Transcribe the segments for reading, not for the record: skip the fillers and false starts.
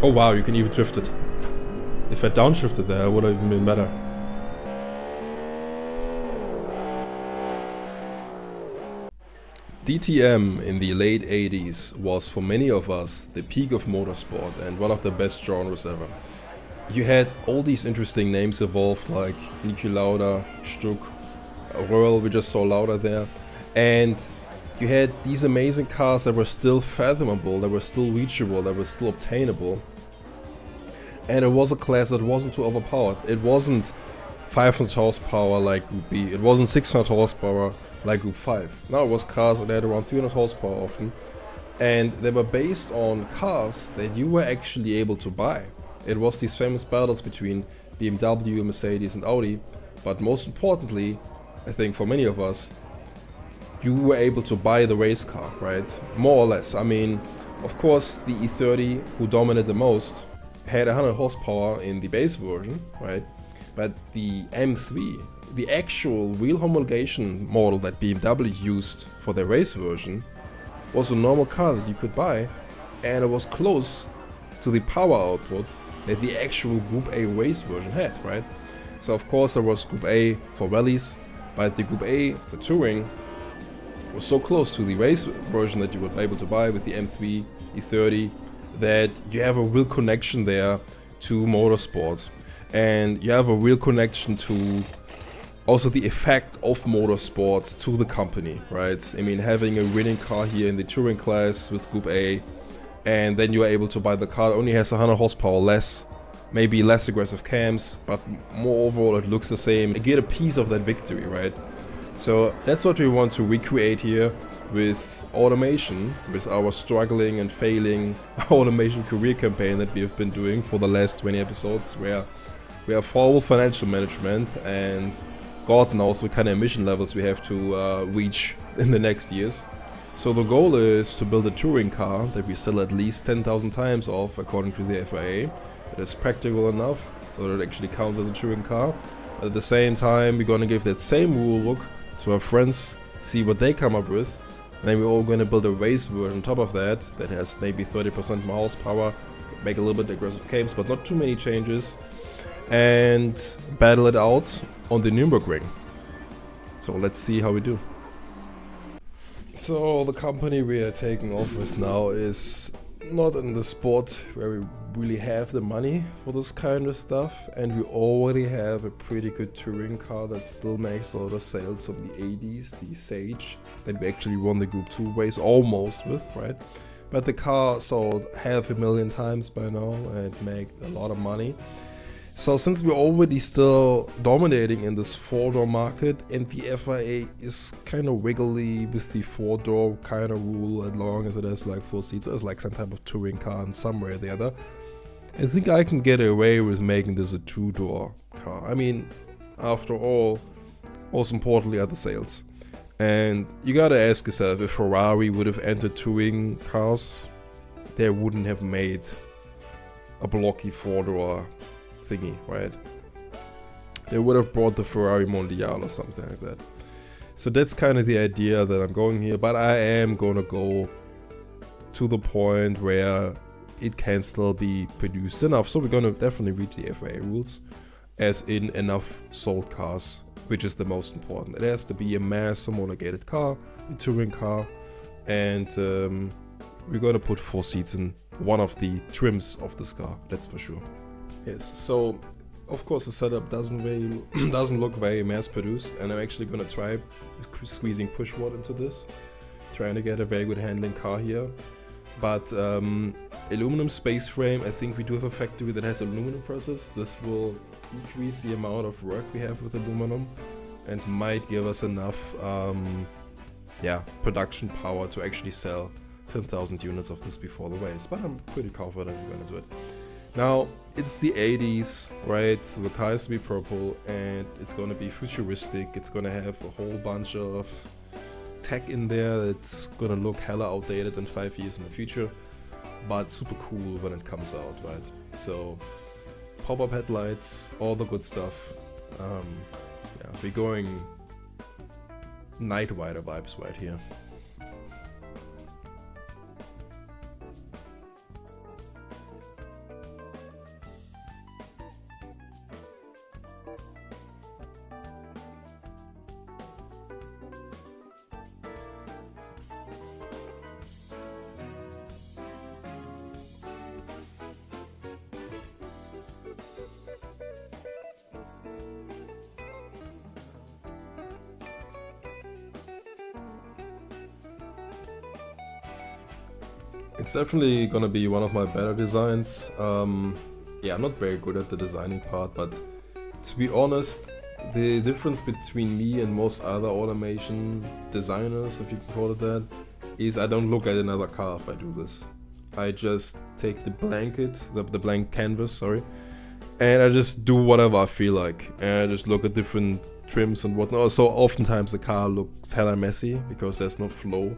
Oh wow, you can even drift it. If I downshifted there, it would have even been better. DTM in the late 80s was for many of us the peak of motorsport and one of the best genres ever. You had all these interesting names evolved like Niki Lauda, Stuck, Röhrl, we just saw Lauda there, and you had these amazing cars that were still fathomable, that were still reachable, that were still obtainable. And it was a class that wasn't too overpowered. It wasn't 500 horsepower like Group B, it wasn't 600 horsepower like Group 5. Now it was cars that had around 300 horsepower often, and they were based on cars that you were actually able to buy. It was these famous battles between BMW, Mercedes and Audi, but most importantly, I think for many of us, you were able to buy the race car, right? More or less. I mean, of course, the E30, who dominated the most, had 100 horsepower in the base version, right? But the M3, the actual real homologation model that BMW used for their race version, was a normal car that you could buy, and it was close to the power output that the actual Group A race version had, right? So of course there was Group A for rallies, but the Group A for touring was so close to the race version that you would be able to buy with the M3, E30, that you have a real connection there to motorsport. And you have a real connection to also the effect of motorsport to the company, right? I mean, having a winning car here in the touring class with Group A, and then you are able to buy the car that only has 100 horsepower less, maybe less aggressive cams, but more overall it looks the same. You get a piece of that victory, right? So that's what we want to recreate here with automation, with our struggling and failing automation career campaign that we have been doing for the last 20 episodes, where we have full financial management and God knows what kind of emission levels we have to reach in the next years. So the goal is to build a touring car that we sell at least 10,000 times of, according to the FIA. That is practical enough so that it actually counts as a touring car. At the same time, we're gonna give that same rule book to our friends, see what they come up with. Then we're all gonna build a race version on top of that has maybe 30% more horsepower, make a little bit aggressive cams, but not too many changes, and battle it out on the Nürburgring. So let's see how we do. So the company we are taking off with now is not in the sport where we really have the money for this kind of stuff, and we already have a pretty good touring car that still makes a lot of sales from the 80s, the Sage, that we actually won the Group 2 race almost with, right? But the car sold 500,000 times by now and made a lot of money. So since we're already still dominating in this 4-door market, and the FIA is kind of wiggly with the 4-door kind of rule, as long as it has like 4 seats, or it's like some type of touring car in some way or the other, I think I can get away with making this a 2-door car. I mean, after all, most importantly are the sales. And you gotta ask yourself, if Ferrari would have entered touring cars, they wouldn't have made a blocky 4-door thingy, right? They would have brought the Ferrari Mondial or something like that. So that's kind of the idea that I'm going here, but I am gonna go to the point where it can still be produced enough. So we're gonna definitely reach the FIA rules, as in enough sold cars, which is the most important. It has to be a mass homologated car, a touring car, and we're gonna put 4 seats in one of the trims of this car, that's for sure. Yes, so of course the setup doesn't look very mass produced, and I'm actually gonna try squeezing push rod into this, trying to get a very good handling car here. But aluminum space frame, I think we do have a factory that has aluminum presses. This will decrease the amount of work we have with aluminum and might give us enough production power to actually sell 10,000 units of this before the race, but I'm pretty confident we're gonna do it. Now, it's the 80s, right? So the car has to be purple and it's gonna be futuristic. It's gonna have a whole bunch of tech in there that's gonna look hella outdated in 5 years in the future, but super cool when it comes out, right? So, pop-up headlights, all the good stuff. We're going Night Rider vibes right here. It's definitely gonna be one of my better designs. Yeah, I'm not very good at the designing part, but to be honest, the difference between me and most other automation designers, if you can call it that, is I don't look at another car if I do this. I just take the blank canvas, sorry, and I just do whatever I feel like. And I just look at different trims and whatnot. So oftentimes the car looks hella messy because there's no flow.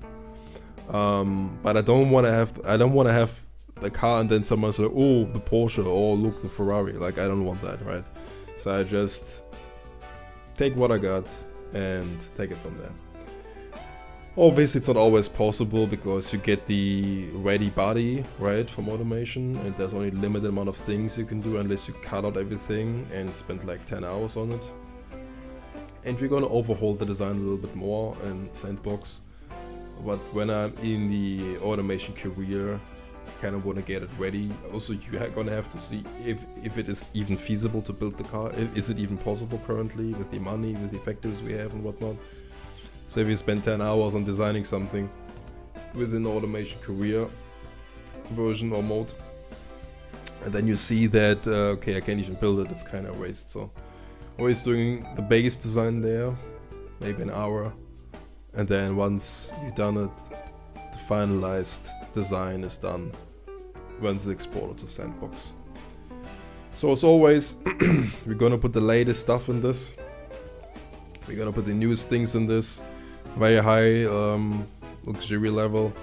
But I don't want to have the car and then someone say, oh, the Porsche, or look, the Ferrari. Like, I don't want that, right? So I just take what I got and take it from there. Obviously it's not always possible because you get the ready body, right, from automation, and there's only a limited amount of things you can do unless you cut out everything and spend like 10 hours on it. And we're gonna overhaul the design a little bit more in Sandbox. But when I'm in the automation career, I kind of want to get it ready. Also, you're gonna have to see if it is even feasible to build the car. Is it even possible currently with the money, with the factories we have and whatnot? So if you spend 10 hours on designing something within automation career version or mode, and then you see that, okay, I can't even build it, it's kind of a waste. So always doing the base design there, maybe an hour. And then once you've done it, the finalized design is done once it's exported to Sandbox. So as always, we're gonna put the latest stuff in this. We're gonna put the newest things in this. Very high luxury level.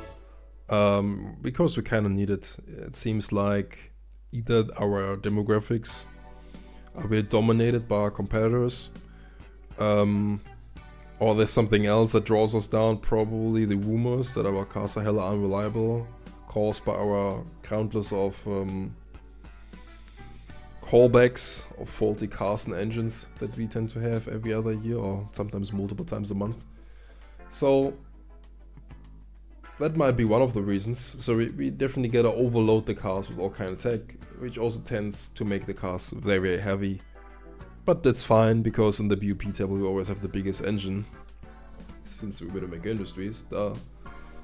Because we kind of need it. It seems like either our demographics are really dominated by our competitors. Or there's something else that draws us down, probably the rumors that our cars are hella unreliable, caused by our countless of callbacks of faulty cars and engines that we tend to have every other year or sometimes multiple times a month. So that might be one of the reasons. So we definitely gotta overload the cars with all kind of tech, which also tends to make the cars very, very heavy. But that's fine, because in the BeammP table we always have the biggest engine, since we're gonna make industries, duh.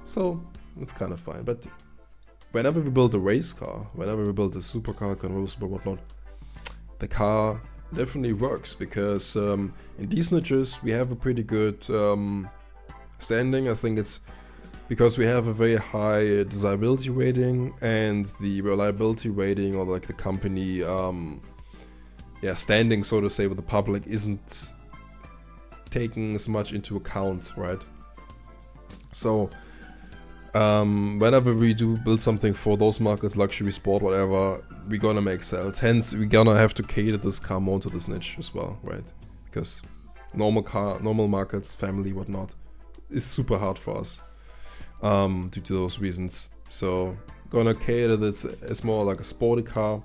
So it's kind of fine. But whenever we build a race car, whenever we build a supercar, convertible, whatnot, the car definitely works, because in these niches we have a pretty good standing. I think it's because we have a very high desirability rating, and the reliability rating, or like the company standing, so to say, with the public isn't taken as much into account, right? So whenever we do build something for those markets, luxury, sport, whatever, we're gonna make sales. Hence, we're gonna have to cater this car more to this niche as well, right? Because normal markets, family, whatnot, is super hard for us due to those reasons. So gonna cater this as more like a sporty car.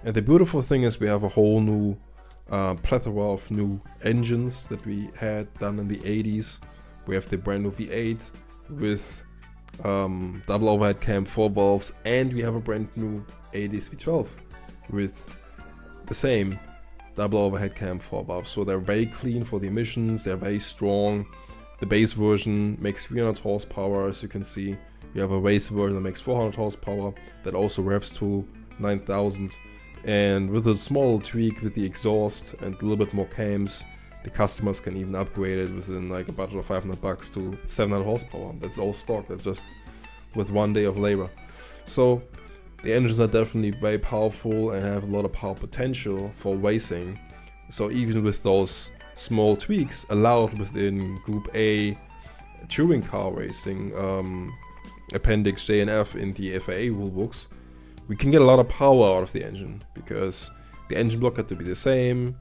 And the beautiful thing is we have a whole new plethora of new engines that we had done in the 80s. We have the brand new V8 with double overhead cam, 4 valves, and we have a brand new 80s V12 with the same double overhead cam, 4 valves. So they're very clean for the emissions, they're very strong. The base version makes 300 horsepower, as you can see. We have a race version that makes 400 horsepower that also revs to 9,000. And with a small tweak with the exhaust and a little bit more cams, the customers can even upgrade it within like a budget of $500 to 700 horsepower. That's all stock, that's just with 1 day of labor. So the engines are definitely very powerful and have a lot of power potential for racing. So even with those small tweaks allowed within Group A touring car racing, Appendix J and F in the FIA rulebooks, we can get a lot of power out of the engine, because the engine block had to be the same.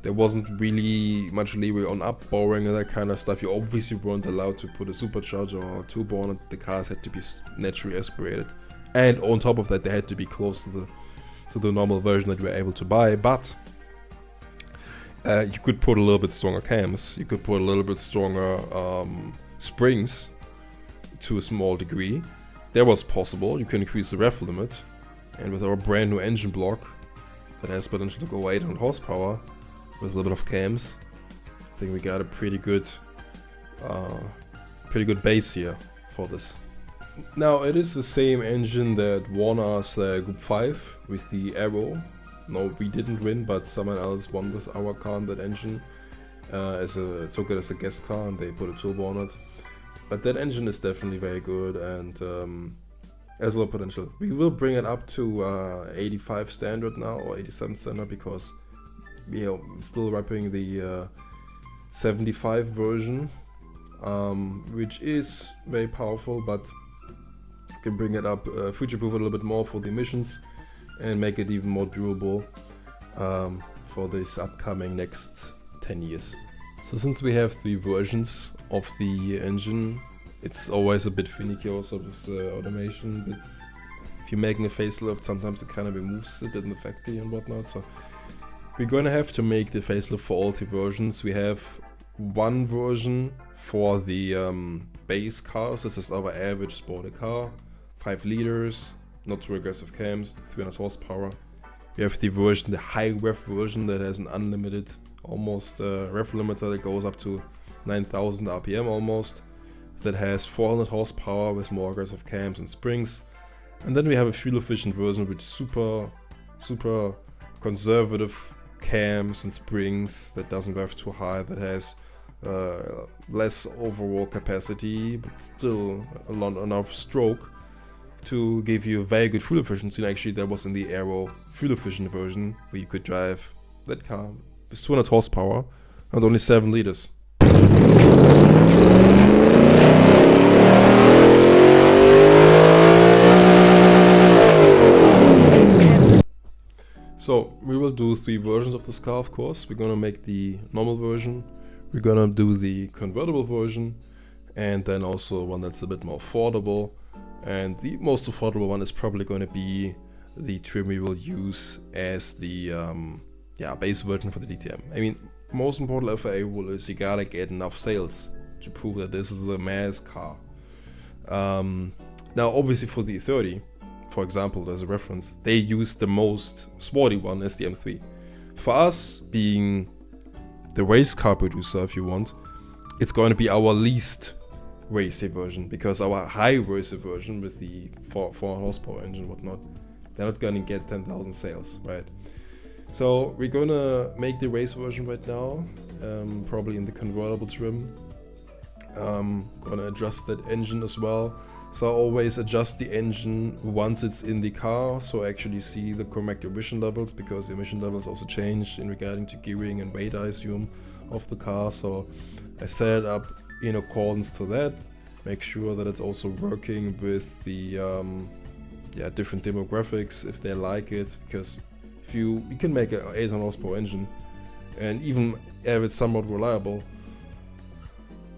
There wasn't really much leeway on upboring and that kind of stuff. You obviously weren't allowed to put a supercharger or a turbo on it. The cars had to be naturally aspirated, and on top of that, they had to be close to the normal version that we were able to buy. But you could put a little bit stronger cams. You could put a little bit stronger springs to a small degree. That was possible. You can increase the rev limit. And with our brand new engine block that has potential to go 800 horsepower with a little bit of cams, I think we got a pretty good base here for this. Now it is the same engine that won us Group 5 with the Arrow. No, we didn't win, but someone else won with our car on that engine. Took it as a guest car and they put a turbo on it. But that engine is definitely very good and has a lot of potential. We will bring it up to 85 standard now, or 87 standard, because we are still wrapping the 75 version, which is very powerful, but can bring it up, future-proof a little bit more for the emissions and make it even more durable for this upcoming next 10 years. So since we have 3 versions of the engine, it's always a bit finicky also with automation. If you're making a facelift, sometimes it kind of removes it in the factory and whatnot. So we're gonna have to make the facelift for all 3 versions. We have one version for the base cars. This is our average sporty car, 5 liters, not too aggressive cams, 300 horsepower. We have the version, the high rev version, that has an unlimited, almost rev limiter that goes up to 9,000 RPM almost, that has 400 horsepower with more aggressive cams and springs. And then we have a fuel efficient version with super conservative cams and springs, that doesn't rev too high, that has less overall capacity but still a lot enough stroke to give you a very good fuel efficiency. And actually that was in the Aero fuel efficient version, where you could drive that car with 200 horsepower and only 7 liters. So we will do 3 versions of this car, of course. We're gonna make the normal version, we're gonna do the convertible version, and then also one that's a bit more affordable. And the most affordable one is probably going to be the trim we will use as the base version for the DTM. I mean, most important FIA rule is you gotta get enough sales to prove that this is a mass car. Now obviously for the 30, for example, as a reference, they use the most sporty one as the M3. For us, being the race car producer, if you want, it's going to be our least racy version, because our high racy version with the 400 horsepower engine and whatnot, they're not gonna get 10,000 sales, right? So we're gonna make the race version right now, probably in the convertible trim. Gonna adjust that engine as well. So I always adjust the engine once it's in the car, so I actually see the correct emission levels, because the emission levels also change in regarding to gearing and weight, I assume, of the car. So I set it up in accordance to that, make sure that it's also working with the different demographics if they like it, because if you can make an 800 horsepower engine and even have it somewhat reliable,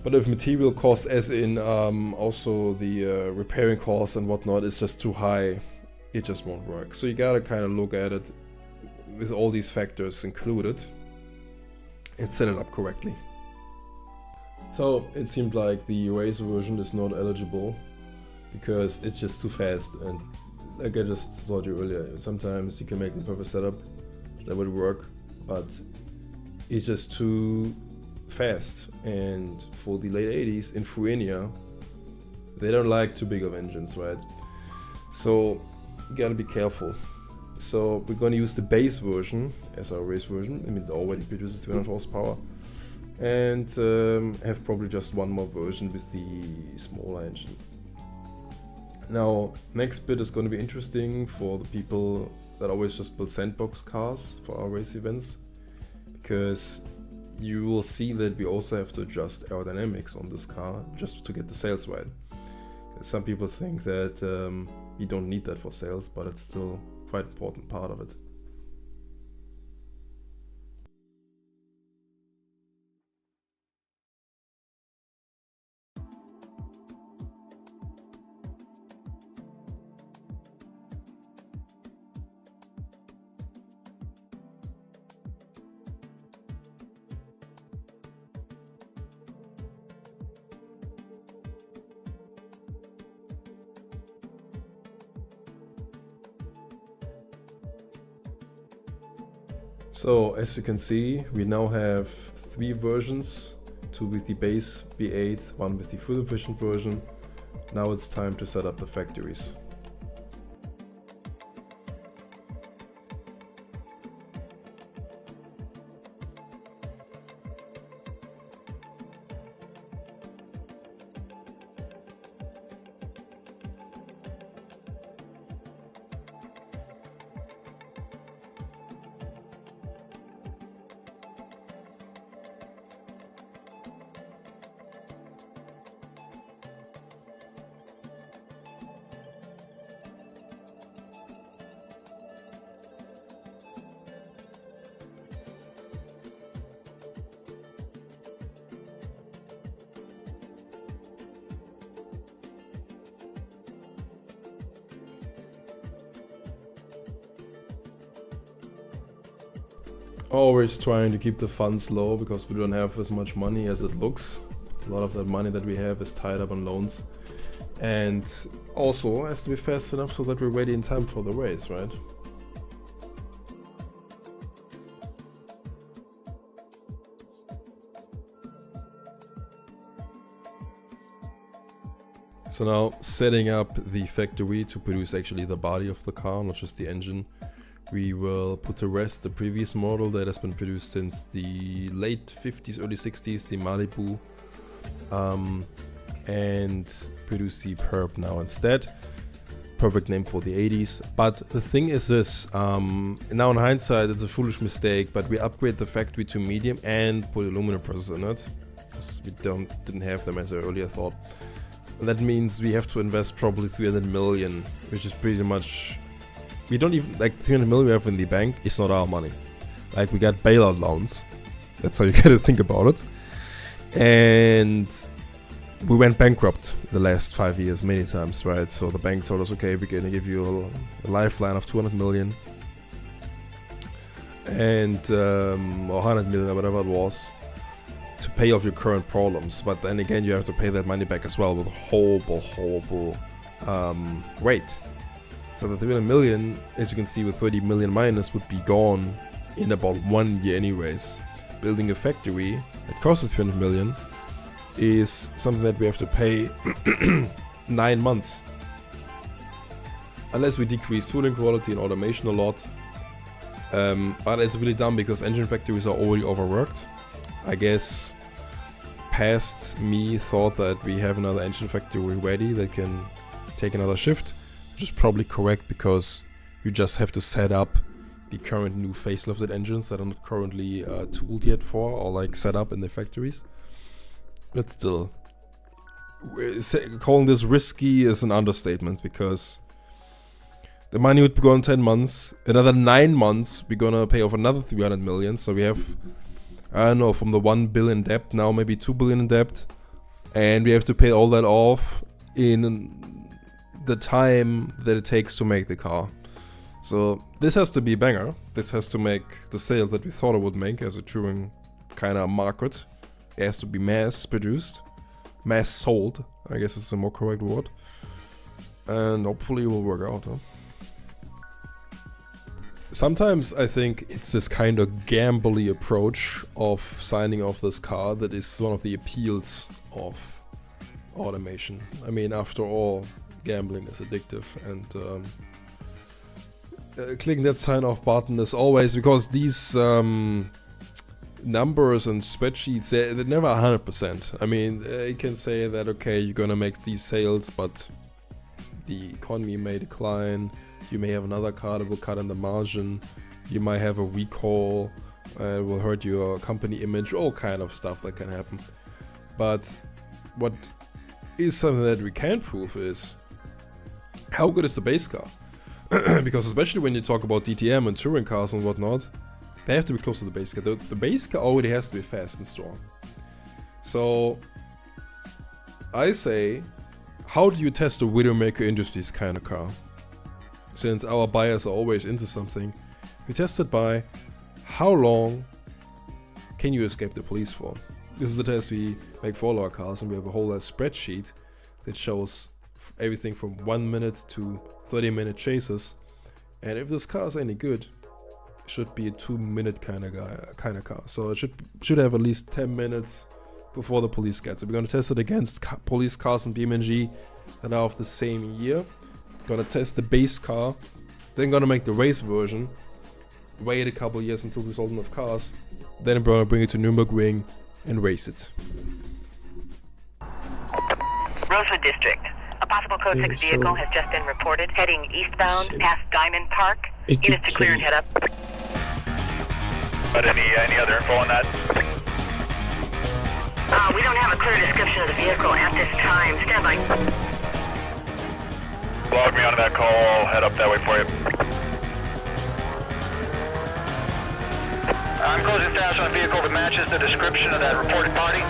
but if material cost, as in also the repairing costs and whatnot, is just too high, it just won't work. So you gotta kind of look at it with all these factors included and set it up correctly. So it seemed like the race version is not eligible because it's just too fast, and like I just told you earlier, sometimes you can make the perfect setup that would work, but it's just too fast. And for the late 80s in Fuenia, they don't like too big of engines, right? So you gotta be careful. So we're gonna use the base version as our race version. I mean, it already produces 300 horsepower. And have probably just one more version with the smaller engine. Now, next bit is going to be interesting for the people that always just build sandbox cars for our race events, because you will see that we also have to adjust aerodynamics on this car just to get the sales right. Some people think that you don't need that for sales, but it's still quite an important part of it. So as you can see, we now have 3 versions, 2 with the base V8, 1 with the fuel efficient version, Now it's time to set up the factories. Always trying to keep the funds low because we don't have as much money as it looks. A lot of that money that we have is tied up on loans, and also has to be fast enough so that we're ready in time for the race, right? So now setting up the factory to produce actually the body of the car, not just the engine. We will put to rest the previous model that has been produced since the late 50s, early 60s, the Malibu, and produce the Perp now instead. Perfect name for the 80s. But the thing is this, now in hindsight it's a foolish mistake, but we upgrade the factory to medium and put aluminum presses in it, because we didn't have them as I earlier thought. And that means we have to invest probably 300 million, which is pretty much... We don't even, like 300 million we have in the bank, it's not our money. Like we got bailout loans. That's how you gotta think about it. And we went bankrupt the last 5 years many times, right? So the bank told us, okay, we're gonna give you a lifeline of 200 million. And, or 100 million or whatever it was, to pay off your current problems. But then again, you have to pay that money back as well with a horrible rate. So the 300 million, as you can see with 30 million minus, would be gone in about 1 year anyways. Building a factory that costs 300 million is something that we have to pay 9 months. Unless we decrease tooling quality and automation a lot. But it's really dumb because engine factories are already overworked. I guess past me thought that we have another engine factory ready that can take another shift. Which is probably correct because you just have to set up the current new facelifted engines that are not currently tooled yet for or like set up in the factories. But still, calling this risky is an understatement because the money would be gone in 10 months. Another 9 months, we're gonna pay off another 300 million. So we have, I don't know, from the 1 billion debt now maybe 2 billion in debt. And we have to pay all that off in the time that it takes to make the car. So this has to be a banger. This has to make the sale that we thought it would make as a touring kind of market. It has to be mass produced, mass sold, I guess is the more correct word. And hopefully it will work out, huh? Sometimes I think it's this kind of gambly approach of signing off this car that is one of the appeals of automation. I mean, after all, gambling is addictive, and clicking that sign off button is always, because these numbers and spreadsheets, they're never 100%. I mean, you can say that, okay, you're gonna make these sales, but the economy may decline, you may have another car that will cut in the margin, you might have a recall, it will hurt your company image, all kind of stuff that can happen. But what is something that we can prove is how good is the base car? Because especially when you talk about DTM and touring cars and whatnot, they have to be close to the base car. The base car already has to be fast and strong. So I say, how do you test a Widowmaker Industries kind of car? Since our buyers are always into something, we test it by how long can you escape the police for? This is the test we make for all our cars, and we have a whole spreadsheet that shows everything from 1 minute to 30-minute chases. And if this car is any good, it should be a 2-minute kind of car. So it should have at least 10 minutes before the police gets it. We're gonna test it against police cars in BeamNG that are of the same year. Gonna test the base car, then gonna make the race version, wait a couple years until we sold enough cars, then I'm gonna bring it to Nürburgring and race it. Rosewood District. A possible Code 6 vehicle has just been reported heading eastbound past Diamond Park. It is to clear and head up. But any other info on that? We don't have a clear description of the vehicle at this time. Stand by. Log me onto that call. I'll head up that way for you. I'm closing fast on a vehicle that matches the description of that reported party.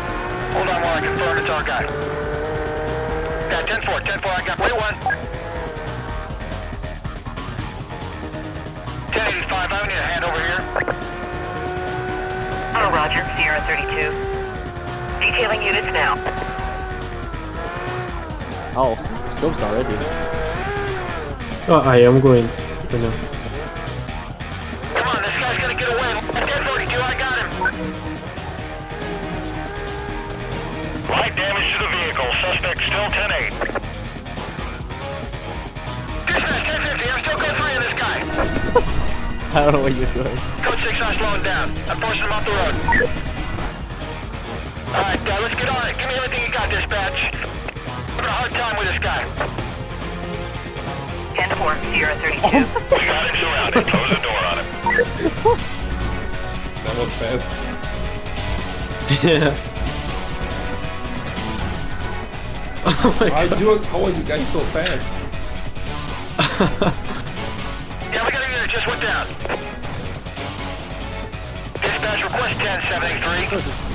Hold on while I confirm it's our guy. Got 10-4, 10-4, I got, wait one. 1085, I need a hand over here. Oh, Roger, Sierra 32. Detailing units now. Oh, scope's not ready. Oh, I am going. You know. Come on, this guy's gonna get away. 1042, I got him. Light damage to the vehicle. Suspect still 10-8. Dispatch 1050, I'm still code 3 in this guy. I don't know what you're doing. Code 6, I'm slowing down. I'm forcing him off the road. Alright, let's get on it. Give me everything you got, dispatch. I'm having a hard time with this guy. 10-4, Sierra 32. We got him surrounded. Close the door on him. That was fast. Yeah. Oh my God. How are you guys so fast? Yeah, we got a unit just went down. Dispatch request 10-783.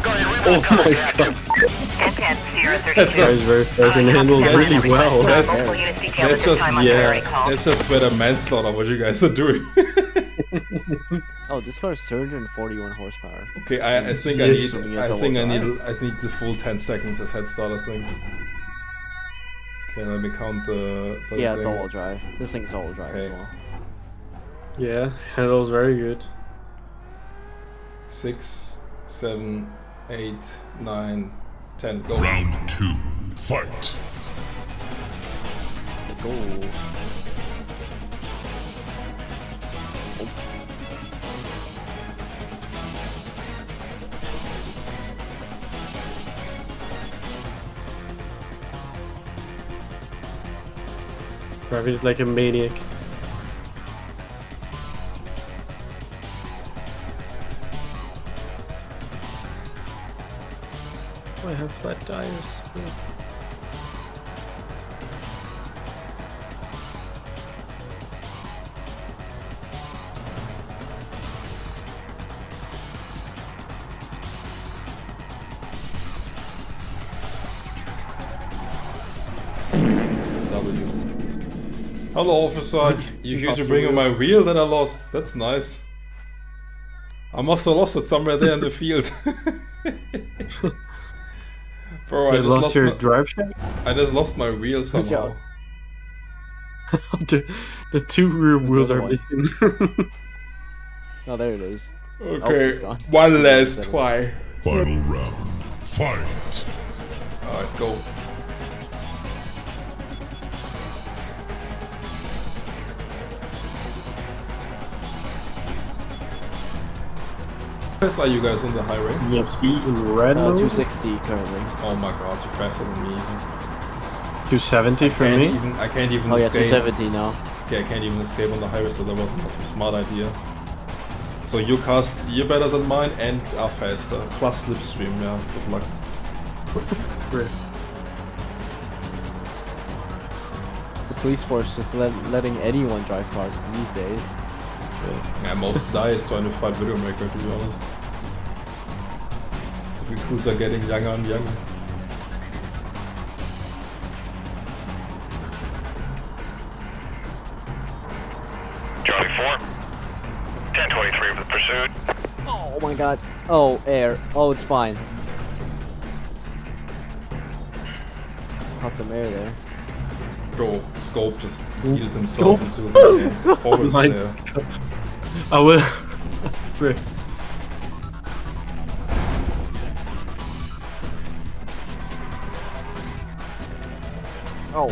Go ahead, read Oh my my contact. God. 10-10, Sierra 32. That's That was very fast and handled really well. That's- Multiple units detailed That's at this just, time on priority call. that's just better manslaughter what you guys are doing. Oh, this car is 241 horsepower. Okay, I think Yeah, I need assuming I it's think I all-wheel need I need the full 10 seconds as head start, I think. Okay, let me count the Yeah, it's thing. all-wheel drive. This thing's all-wheel drive as Okay. well. Yeah, handles very good. 6, 7, 8, 9, 10, go. Round 2. Fight. Go. Driving it like a maniac. Oh, I have flat tires. Yeah. W. Hello, officer. You here to bring on my wheel that I lost? That's nice. I must have lost it somewhere there in the field. Bro, You lost your drive shaft? I just lost my wheel somehow. the two rear wheels other are one. missing. Oh, there it is. Okay, it's gone. one last try. Final round. Fight. Alright, go. How fast are you guys on the highway? Yeah, he's in red mode. 260 currently. Oh my god, you're faster than me. 270 for me. I can't even Oh yeah, escape. 270 now. Okay, I can't even escape on the highway, so that wasn't a smart idea. So your car's steer better than mine and are faster. Plus slipstream, yeah. Good luck. Great. The police force just letting anyone drive cars these days. Yeah, most die is trying to fight Widowmaker, to be honest. The recruits are getting younger and younger. Charlie 4. 1023 for the pursuit. Oh my god. Oh, air. Oh, it's fine. Caught some air there. Bro, Scope just healed himself into the forest My there. I will. Great. Oh.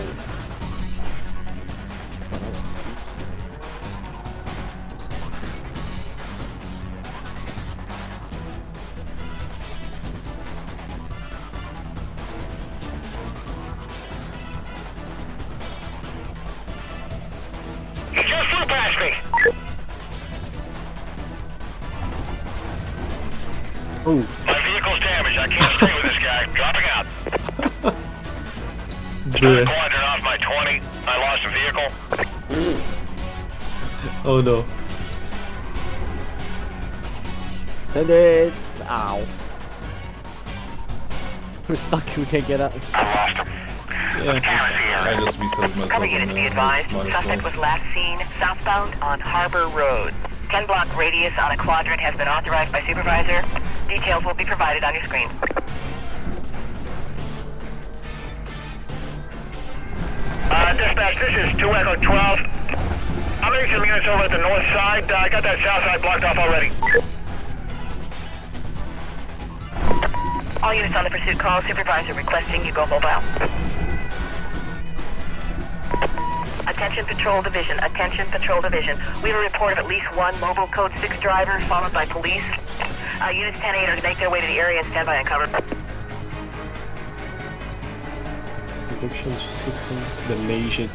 You just flew past me. Oh, My vehicle's damaged. I can't stay with this guy. Dropping out. dear. Quadrant off my 20. I lost a vehicle. Oh no. Send it! Ow. We're stuck, we can't get out. I lost him. Yeah. I just reset myself. Cover units be advised. Suspect was last seen southbound on Harbor Road. 10-block radius on a quadrant has been authorized by supervisor. Details will be provided on your screen. Dispatch, this is 2 Echo 12. I'm getting some units over at the north side. I got that south side blocked off already. All units on the pursuit call. Supervisor requesting you go mobile. Attention Patrol Division. Attention Patrol Division. We have a report of at least one mobile code 6 driver followed by police. Units 10-8 are to make their way to the area and stand by and cover. Production system damaged.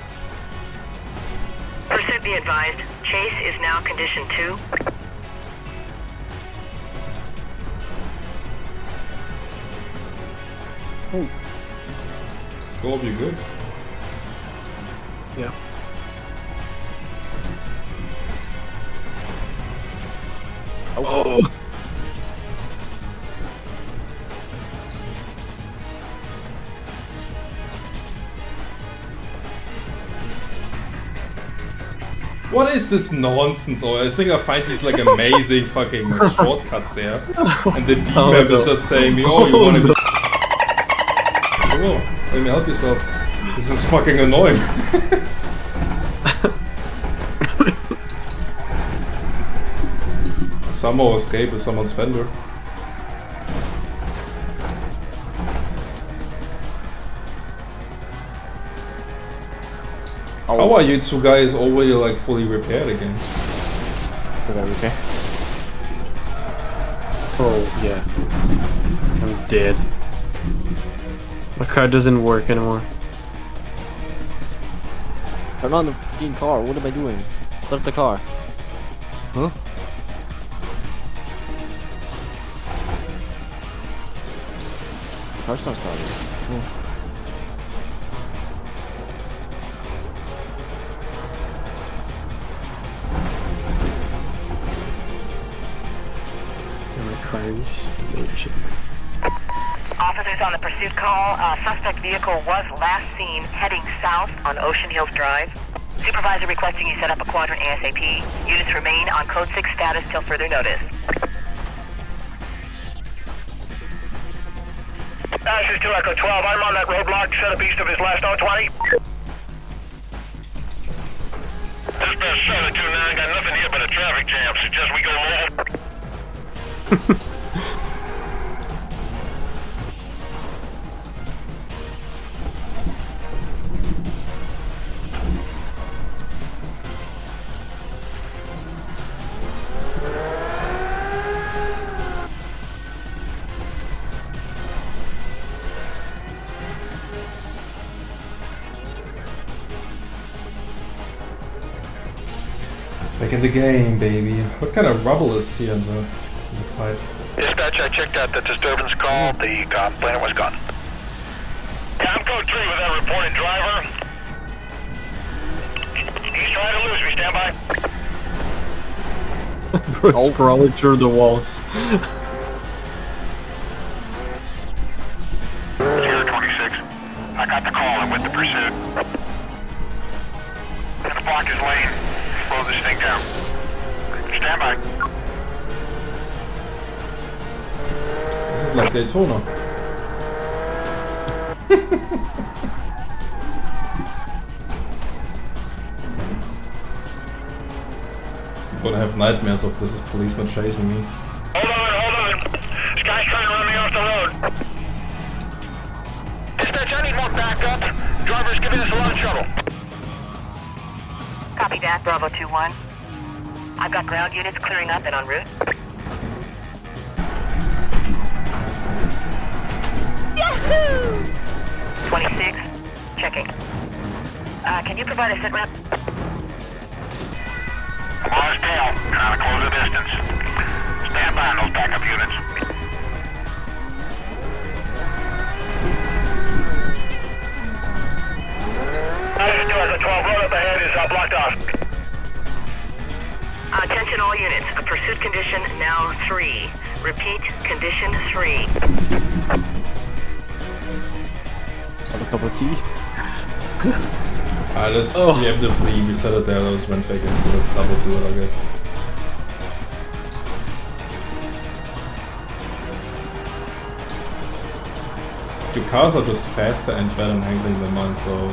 Pursuit be advised. Chase is now condition 2. Oh. Scorp, you good? Yeah. Oh. What is this nonsense? Or I think I find these like amazing fucking shortcuts there. And the Beammp is just saying me, oh, you wanna go. Oh, let me help yourself. This is fucking annoying. Somehow escape with someone's fender. How are you two guys already like fully repaired again? Did I repair? Oh yeah. I'm dead. My car doesn't work anymore. Turn on the fucking car, what am I doing? Start the car. Huh? Car's not starting. Oh. Cars damaged. Officers on the pursuit call. Suspect vehicle was last seen heading south on Ocean Hills Drive. Supervisor requesting you set up a quadrant ASAP. Units remain on code 6 status till further notice. This is 2 Echo 12. I'm on that roadblock set up east of his last O20. Dispatch 729, got nothing here but a traffic jam. Suggest we go mobile. Back in the game, baby. What kind of rubble is here in the pipe? Dispatch, I checked out the disturbance call. The planet was gone. Yeah, I'm code 3 with that reported driver. He's trying to lose me. Stand by. Bro, scrolling through the walls. 026. I got the call. I'm with the pursuit. Let's block his lane. Slow this thing down. Stand by. This is like Daytona. I'm gonna have nightmares of this policeman chasing me. Hold on. This guy's trying to run me off the road. Dispatch, I need more backup. Driver's giving us a lot of trouble. Copy that, Bravo 2-1. I've got ground units clearing up and en route. Yahoo! 26, checking. Can you provide a sit rep? Mars tail, trying to close the distance. Stand by on those backup units. The 12 road up ahead is blocked off. Attention all units. A pursuit condition now 3. Repeat, condition 3. Have a cup of tea. Just preemptively reset it there, those went back in, so let's double do it, I guess. Your cars are just faster and better in handling them on, so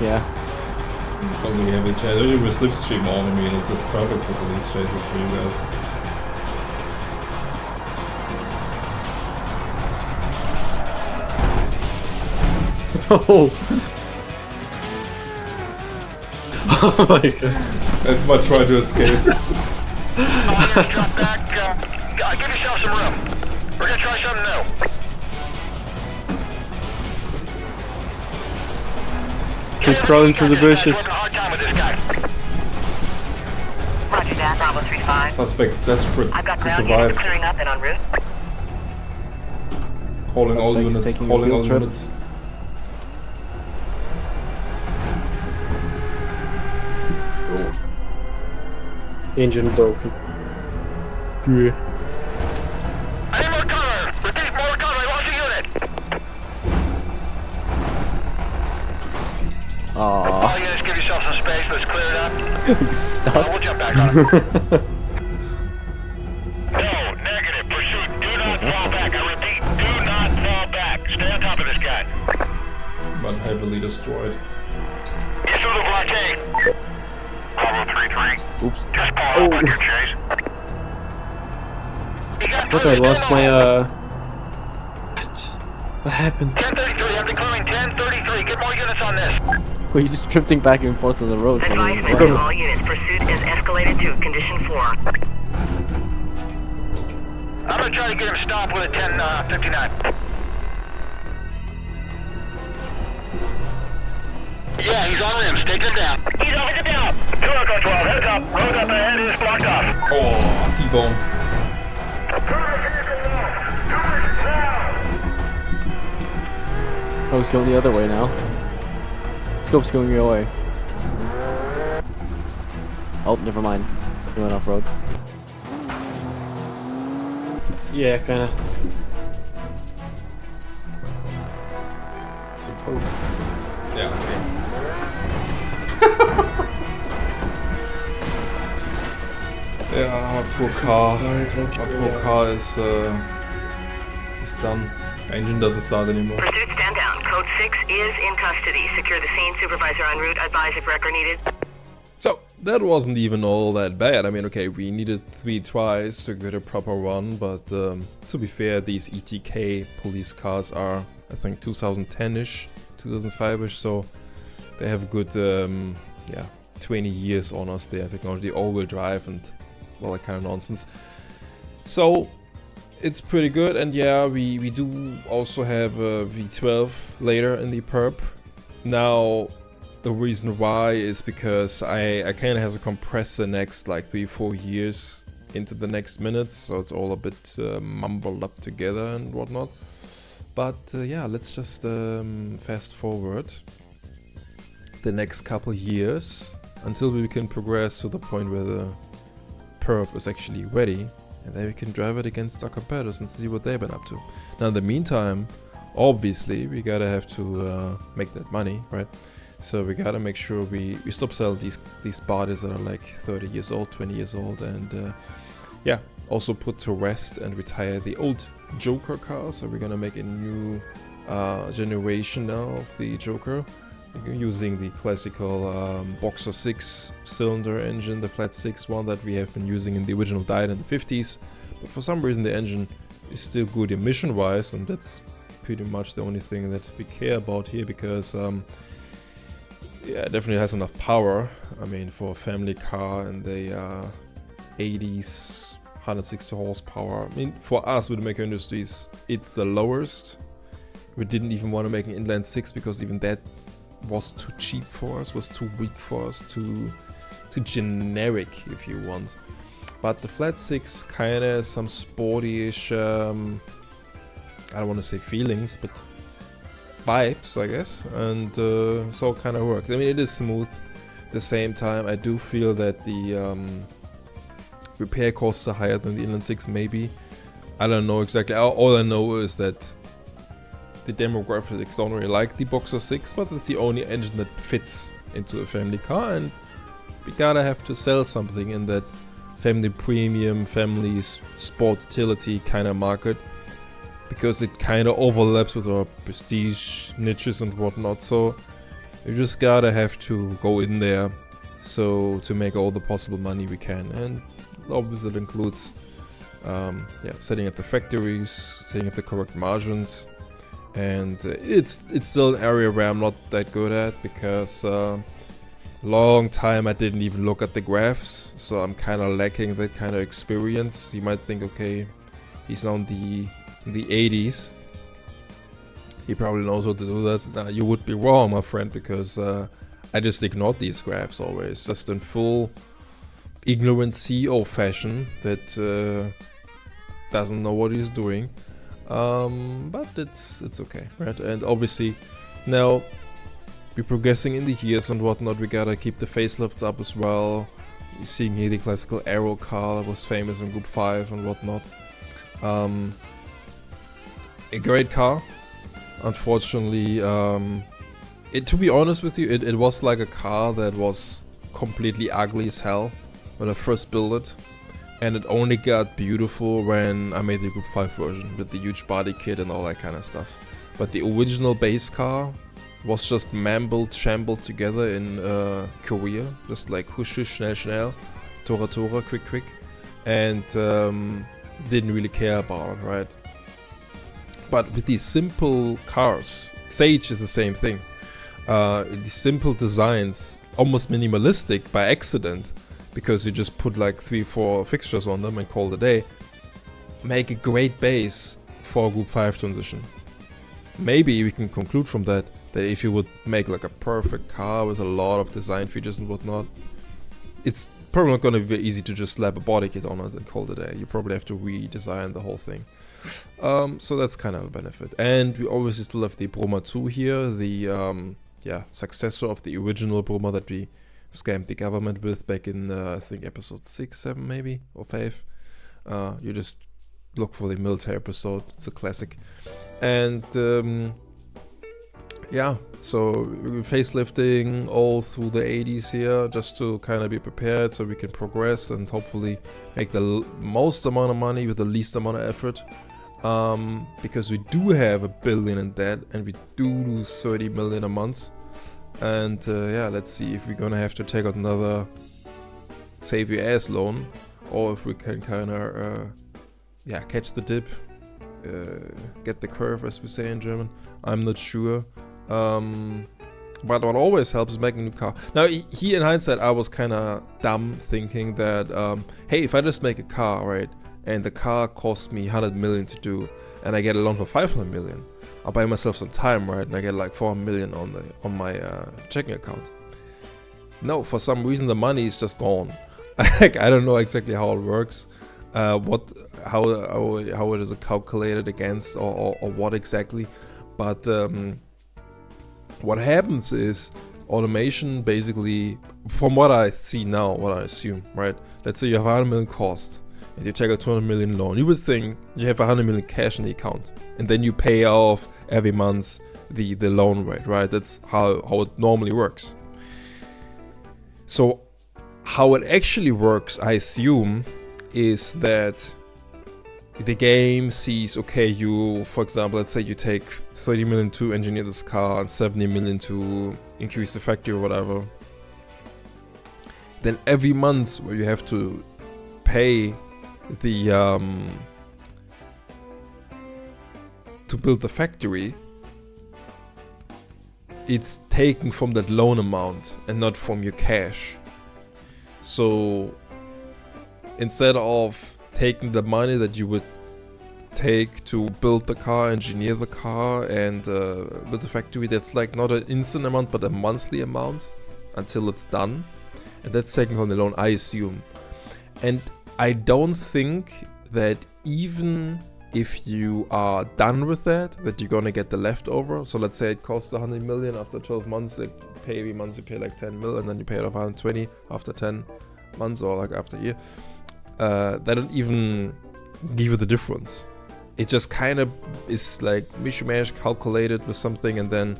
Yeah. don't really have a chance. Especially with Slipstream on, I mean, it's just perfect for police chases for you guys. Oh. Oh my god. That's my try to escape. Drop back. Give yourself some room. We're gonna try something new. He's crawling through the bushes. Having a hard time with this guy. Roger that, Bravo 3-5. Suspect's desperate I've got to ground units survive. clearing up and en route. Calling all Suspect's units, taking a calling all field trip. units. Engine broken. Yeah. I need more cover. Repeat, more cover. I lost a unit. All Aww. units, give yourself some space. Let's clear it up. He's stuck. We'll jump back on it. No, negative. Pursuit. Do not fall back. I repeat, do not fall back. Stay on top of this guy. But heavily destroyed. He's through the blockade. Bravo 3-3. Oops. Just pull up on your chase. What? I lost my What happened? 1033, I'm declaring 1033. Get more units on this. Wait, he's just drifting back and forth on the road. For Advise me. that all units. Pursuit is escalated to condition 4. I'm gonna try to get him stopped with a 1059. Yeah, he's on rims. Take him down. He's over the belt. 2 Echo 12, heads up. Road up ahead is blocked off. Oh, T-bone. Oh, he's going the other way now. Scope's going your way. Oh, never mind. He went off road. Yeah, kinda. Suppose. Yeah, okay. Yeah, my poor car. My poor car is done. Engine doesn't start anymore. Pursuit, stand down. Code 6 is in custody. Secure the scene. Supervisor en route. Advise if wrecker needed. So, that wasn't even all that bad. I mean, okay, we needed 3 tries to get a proper run, but to be fair, these ETK police cars are, I think, 2010-ish, 2005-ish, so they have a good, 20 years on us there. Technology, all-wheel drive, and all that kind of nonsense. So, it's pretty good, and yeah, we do also have a V12 later in the perp. Now, the reason why is because I kind of have to compress the next like 3-4 years into the next minutes, so it's all a bit mumbled up together and whatnot. But yeah, let's just fast forward the next couple years until we can progress to the point where the perp is actually ready, and then we can drive it against our competitors and see what they've been up to. Now in the meantime, obviously we gotta have to make that money, right? So we gotta make sure we stop selling these bodies that are like 30 years old, 20 years old, and yeah, also put to rest and retire the old Joker car. So we're gonna make a new generation now of the Joker, using the classical Boxer 6-cylinder engine, the flat 6 one that we have been using in the original Diet in the 50s. But for some reason the engine is still good emission-wise, and that's pretty much the only thing that we care about here, because yeah, it definitely has enough power. I mean, for a family car, and they are 80s, 160 horsepower. I mean, for us with the Mecha Industries, it's the lowest. We didn't even want to make an inline 6 because even that was too cheap for us, was too weak for us, too generic, if you want. But the flat 6 kind of some sporty-ish, I don't want to say feelings, but vibes, I guess, and so it kind of worked. I mean, it is smooth. At the same time, I do feel that the repair costs are higher than the inline 6, maybe. I don't know exactly. All I know is that the demographics don't really like the Boxer 6, but it's the only engine that fits into a family car, and we gotta have to sell something in that family premium, family sport utility kind of market, because it kind of overlaps with our prestige niches and whatnot. So you just gotta have to go in there so to make all the possible money we can, and obviously that includes yeah, setting up the factories, setting up the correct margins, and it's still an area where I'm not that good at, because long time I didn't even look at the graphs, so I'm kind of lacking that kind of experience. You might think, okay, he's on the 80s, he probably knows how to do that. You would be wrong, my friend, because I just ignored these graphs always, just in full ignorant CEO fashion that doesn't know what he's doing. But it's okay, right? And obviously now we're progressing in the years and whatnot, we gotta keep the facelifts up as well. You're seeing here the classical Aero car that was famous in Group 5 and whatnot. A great car. Unfortunately, to be honest with you, it was like a car that was completely ugly as hell when I first built it. And it only got beautiful when I made the Group 5 version with the huge body kit and all that kind of stuff. But the original base car was just shambled together in Korea, just like hush hush, schnell schnell, tora tora, quick quick, and didn't really care about it, right? But with these simple cars, Sage is the same thing. These simple designs, almost minimalistic by accident, because you just put like 3-4 fixtures on them and call it a day, make a great base for a Group 5 transition. Maybe we can conclude from that if you would make like a perfect car with a lot of design features and whatnot, it's probably not going to be easy to just slap a body kit on it and call it a day. You probably have to redesign the whole thing. So that's kind of a benefit. And we obviously still have the Broma 2 here, the yeah, successor of the original Broma that we scammed the government with back in I think episode 6, 7 maybe, or 5. You just look for the military episode, it's a classic. And yeah, so we're facelifting all through the 80s here, just to kind of be prepared so we can progress and hopefully make the most amount of money with the least amount of effort. Because we do have $1 billion in debt and we do lose 30 million a month. And yeah, let's see if we're gonna have to take out another save your ass loan, or if we can kind of yeah, catch the dip, get the curve, as we say in German. I'm not sure. But what always helps is making a new car. Now, here in hindsight, I was kind of dumb thinking that, hey, if I just make a car, right, and the car costs me 100 million to do, and I get a loan for 500 million, I'll buy myself some time, right, and I get like 400 million on my checking account. No, for some reason the money is just gone. Like, I don't know exactly how it works, how it is calculated against, or what exactly, but what happens is automation basically, from what I see now, what I assume, right? Let's say you have 100 million cost and you take a 200 million loan. You would think you have 100 million cash in the account and then you pay off every month the loan rate, right? That's how it normally works. So how it actually works, I assume, is that the game sees, okay, you, for example, let's say you take 30 million to engineer this car and 70 million to increase the factory or whatever. Then every month where you have to pay the to build the factory, it's taken from that loan amount and not from your cash. So instead of taking the money that you would take to build the car, engineer the car, and build the factory, that's like not an instant amount but a monthly amount until it's done, and that's taken from the loan, I assume. And I don't think that even if you are done with that you're gonna get the leftover. So let's say it costs 100 million after 12 months, like pay every month, you pay like 10 mil, and then you pay it off 120 after 10 months or like after a year. They don't even give you the difference. It just kind of is like mishmash calculated with something, and then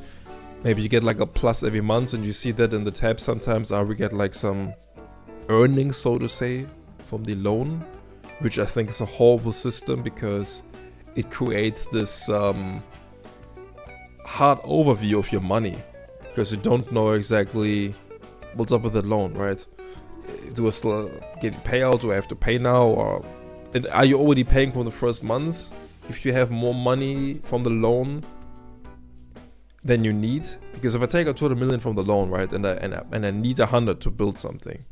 maybe you get like a plus every month, and you see that in the tab sometimes, we get like some earnings, so to say, from the loan, which I think is a horrible system because it creates this hard overview of your money, because you don't know exactly what's up with the loan, right? Do I still get payout? Do I have to pay now? Or and are you already paying for the first months if you have more money from the loan than you need? Because if I take out 200 million from the loan, right, and I need 100 to build something,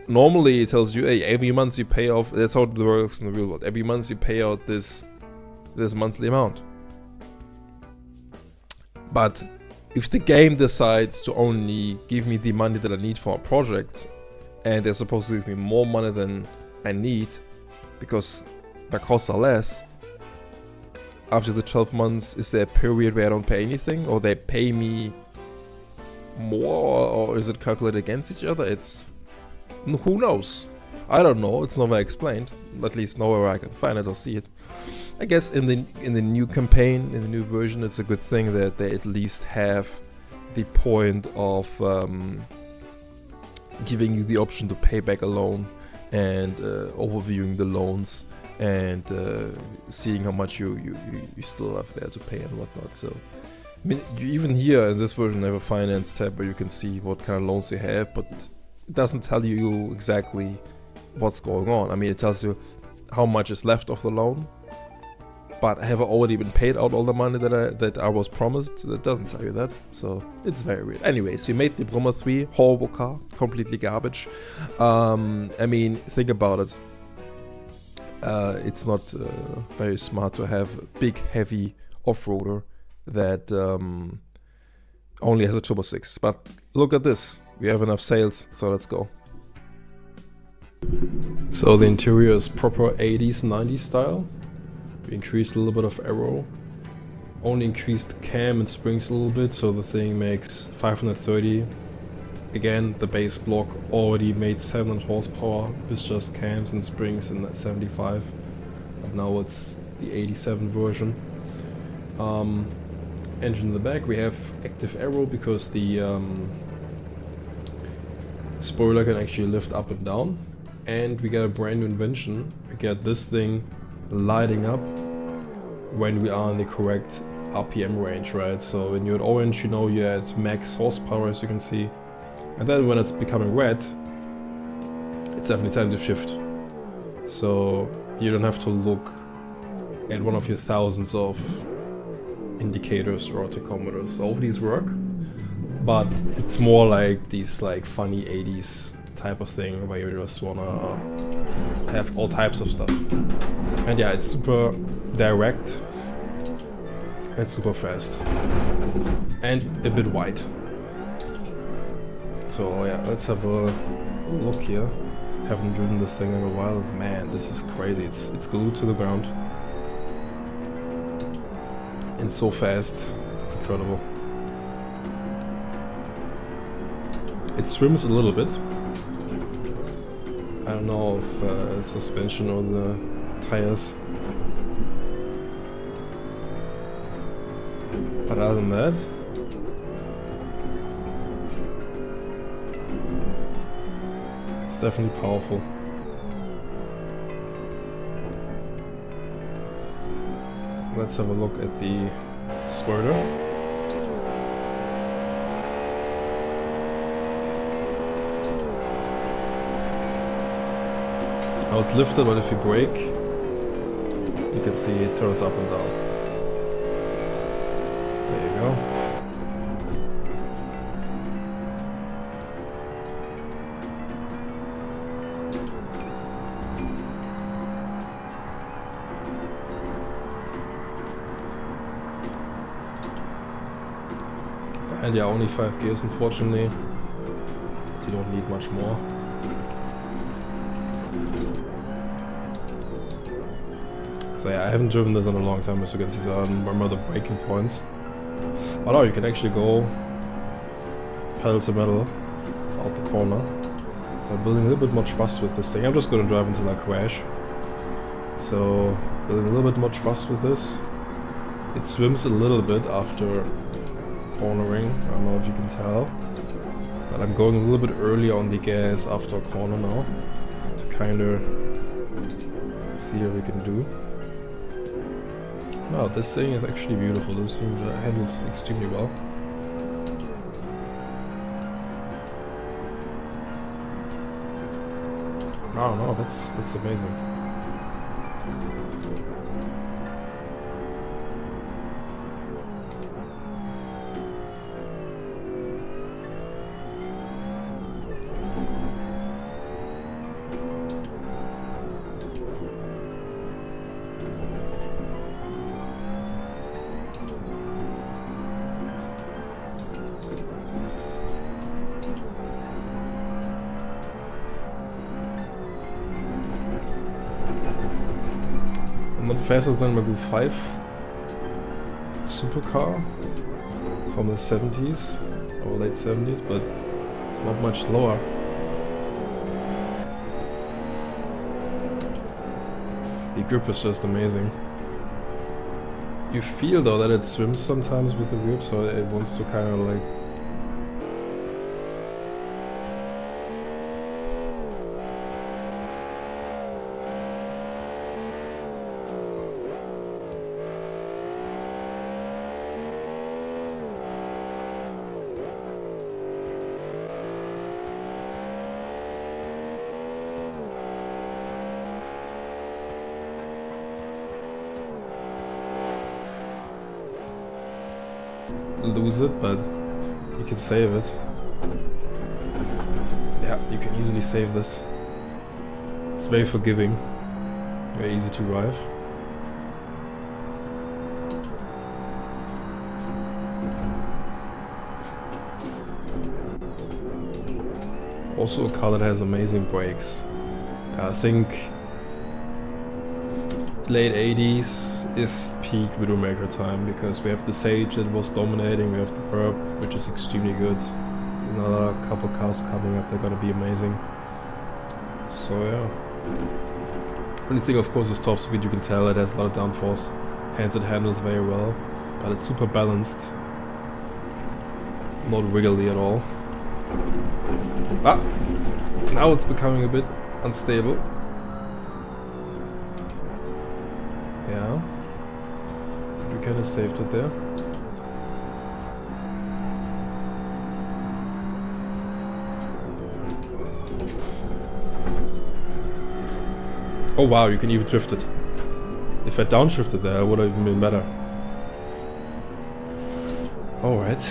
normally it tells you, hey, every month you pay off. That's how it works in the real world. Every month you pay out this monthly amount. But if the game decides to only give me the money that I need for a project, and they're supposed to give me more money than I need because my costs are less, after the 12 months, is there a period where I don't pay anything, or they pay me more, or is it calculated against each other? It's, who knows? I don't know. It's never explained. At least nowhere I can find it or see it. I guess in the new campaign, in the new version, it's a good thing that they at least have the point of giving you the option to pay back a loan, and overviewing the loans, and seeing how much you still have there to pay and whatnot. So, I mean, you even here in this version have a finance tab where you can see what kind of loans you have, but it doesn't tell you exactly what's going on. I mean, it tells you how much is left of the loan, but have I already been paid out all the money that I was promised? That doesn't tell you that, so it's very weird. Anyways, we made the Brummer 3, horrible car, completely garbage. I mean, think about it. It's not very smart to have a big, heavy off-roader that only has a turbo 6. But look at this, we have enough sales, so let's go. So the interior is proper 80s, 90s style. We increased a little bit of aero, only increased cam and springs a little bit, so the thing makes 530. Again, the base block already made 700 horsepower with just cams and springs in 75, but now it's the 87 version. Engine in the back, we have active aero because the spoiler can actually lift up and down, and we got a brand new invention. We got this thing lighting up when we are in the correct RPM range, right? So when you're at orange, you know you're at max horsepower, as you can see. And then when it's becoming red, it's definitely time to shift. So you don't have to look at one of your thousands of indicators or tachometers. All of these work, but it's more like these like funny 80s type of thing where you just wanna have all types of stuff. And yeah, it's super direct and super fast and a bit wide. So yeah, let's have a look here. Haven't driven this thing in a while. Man, this is crazy. It's glued to the ground. And so fast. It's incredible. It swims a little bit. I don't know if it's suspension or the tires. But other than that, it's definitely powerful. Let's have a look at the spoiler. Now it's lifted, but if you brake, you can see it turns up and down. There you go. And yeah, only 5 gears unfortunately. You don't need much more. So yeah, I haven't driven this in a long time, as you can see, so I don't remember the braking points. But oh, you can actually go pedal to metal out the corner. So I'm building a little bit more trust with this thing. I'm just gonna drive until I crash. So building a little bit more trust with this. It swims a little bit after cornering, I don't know if you can tell. But I'm going a little bit earlier on the gas after a corner now. To kinda see what we can do. Wow, this thing is actually beautiful. This thing handles extremely well. Oh no, that's amazing. Not faster than my Group 5 supercar from the 70s or late 70s, but not much slower. The grip is just amazing. You feel though that it swims sometimes with the grip, so it wants to kind of like lose it, but you can save it. Yeah, you can easily save this. It's very forgiving, very easy to drive. Also a car that has amazing brakes. I think late 80s is peak Widowmaker time, because we have the Sage that was dominating, we have the Perp, which is extremely good. There's another couple cars coming up, they're gonna be amazing. So yeah. Only thing of course is top speed, you can tell it has a lot of downforce. Hence it handles very well, but it's super balanced. Not wiggly at all. Ah! Now it's becoming a bit unstable. Yeah. We kind of saved it there. Oh wow, you can even drift it. If I downshifted there, it would have even been better. Alright.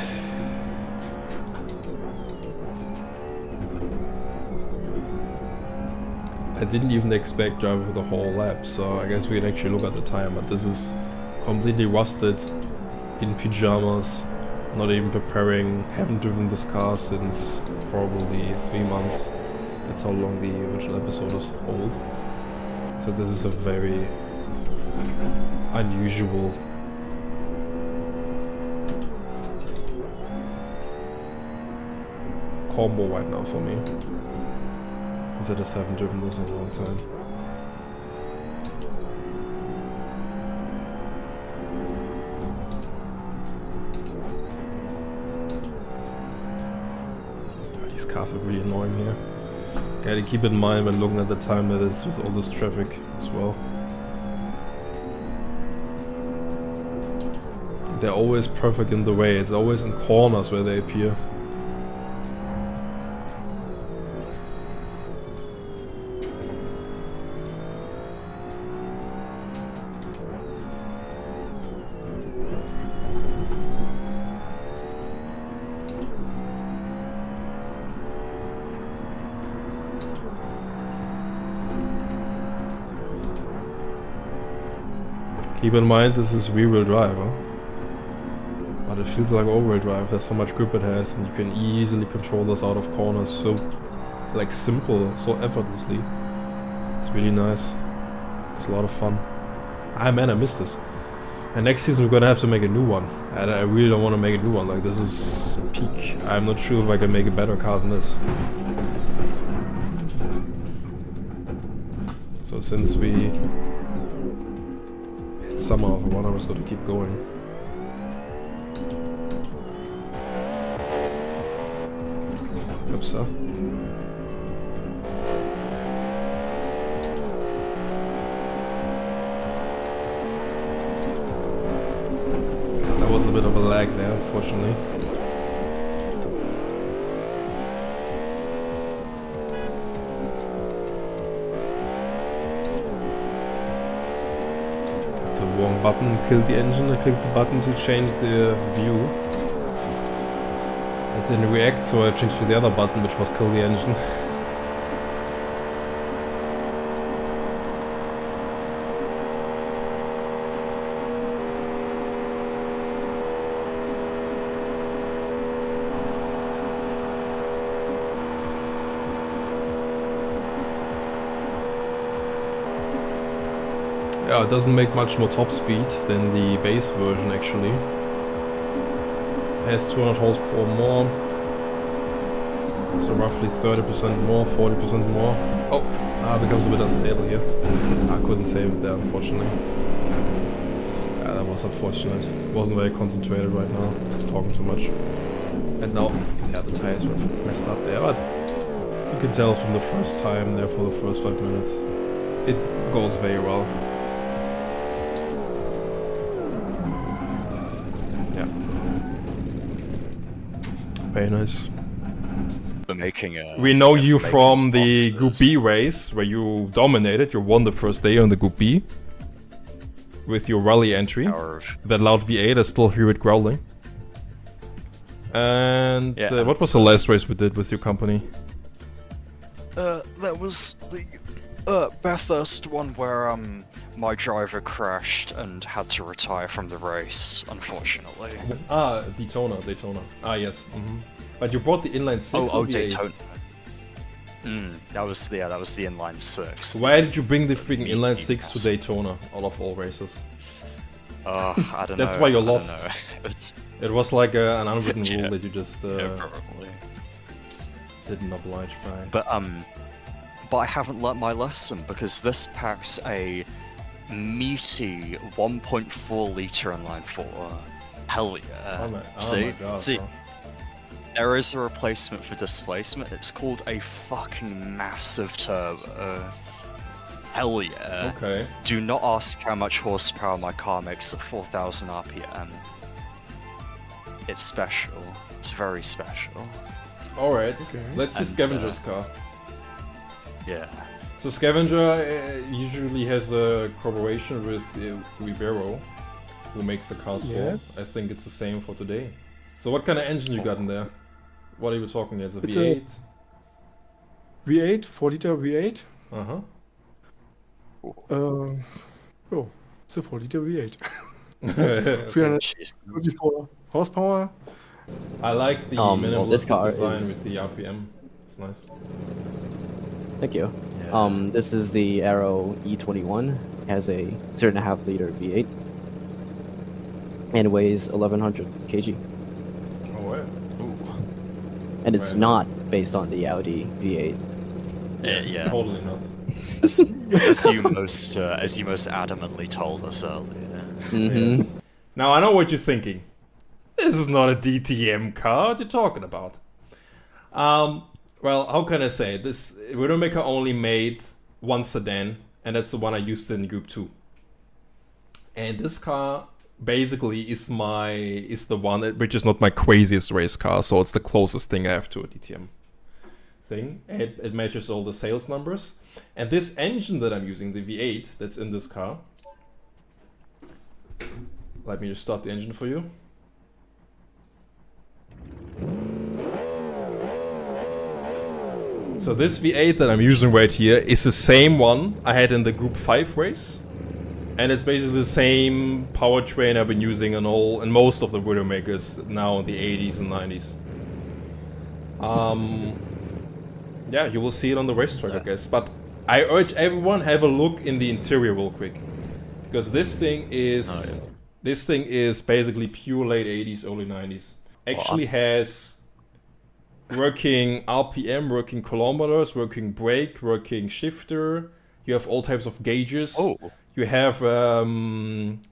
I didn't even expect driving the whole lap, so I guess we can actually look at the time, but this is completely rusted, in pyjamas, not even preparing, haven't driven this car since probably 3 months. That's how long the original episode is old. So this is a very unusual combo right now for me. Because I just haven't driven this in a long time. These cars are really annoying here. Gotta keep in mind when looking at the time that is with all this traffic as well. They're always perfect in the way, it's always in corners where they appear. Keep in mind this is rear-wheel drive, huh? But it feels like all-wheel drive. That's how much grip it has, and you can easily control this out of corners so, like, simple, so effortlessly. It's really nice. It's a lot of fun. Ah man, I missed this. And next season we're gonna have to make a new one. And I really don't want to make a new one. Like, this is peak. I'm not sure if I can make a better car than this. So since we... it's summer of one, I was gonna keep going. Hope so. That was a bit of a lag there, unfortunately. The wrong button killed the engine. I clicked the button to change the view. It didn't react, so I changed to the other button, which was kill the engine. Yeah, it doesn't make much more top speed than the base version actually. It has 200 horsepower more. So roughly 30% more, 40% more. Oh, becomes a bit unstable here. I couldn't save it there, unfortunately. Yeah, that was unfortunate. Wasn't very concentrated right now, talking too much. And now, yeah, the tires were messed up there, but you can tell from the first time there for the first 5 minutes. It goes very well. Yeah. Very nice. We know you from the Group B race, where you dominated. You won the first day on the Group B with your rally entry. That loud V8, I still hear it growling. And Yeah, what was the last race we did with your company? That was the Bathurst one where my driver crashed and had to retire from the race, unfortunately. Daytona. Ah, yes. But you brought the inline 6 or V8? Daytona. That was the inline 6. Why did you bring the freaking inline 6 to Daytona out of all races? I don't know. That's why you lost. It's, It was like an unwritten rule that you just probably didn't oblige by. But I haven't learnt my lesson because this packs a meaty 1.4 liter inline 4. Hell yeah! Oh my God, see. bro. There is a replacement for displacement. It's called a fucking massive turbo. Hell yeah. Okay. Do not ask how much horsepower my car makes at 4,000 RPM. It's special. It's very special. Alright, Okay. let's see And, Scavenger's car. Yeah. So Scavenger usually has a cooperation with Ribeiro, who makes the cars Yes. for. I think it's the same for today. So what kind of engine you got in there? What are you talking? It's a It's V8? V8, 4 liter V8. Uh-huh. Oh, it's a 4 liter V8. Okay. 324 horsepower. I like the Well, minimalist this car design is- with the RPM. It's nice. Thank you. Yeah. This is the Aero E21. It has a 3.5 liter V8 and weighs 1100 kg. Oh, yeah. And it's Right. not based on the Audi V8. Yeah. Totally not. As you most adamantly told us earlier. Mm-hmm. Yes. Now I know what you're thinking. This is not a DTM car. What are you talking about? Well, how can I say it? This Widowmaker only made one sedan, and that's the one I used in Group 2. And this car basically is the one which is not my craziest race car, so it's the closest thing I have to a DTM thing. It matches all the sales numbers. And this engine that I'm using, the V8 that's in this car. Let me just start the engine for you. So this V8 that I'm using right here is the same one I had in the Group 5 race. And it's basically the same powertrain I've been using in most of the Widowmakers now in the 80s and 90s. Yeah, you will see it on the racetrack, I guess. But I urge everyone have a look in the interior real quick, because this thing is basically pure late 80s, early 90s. Actually has working RPM, working kilometers, working brake, working shifter. You have all types of gauges. Oh. You have a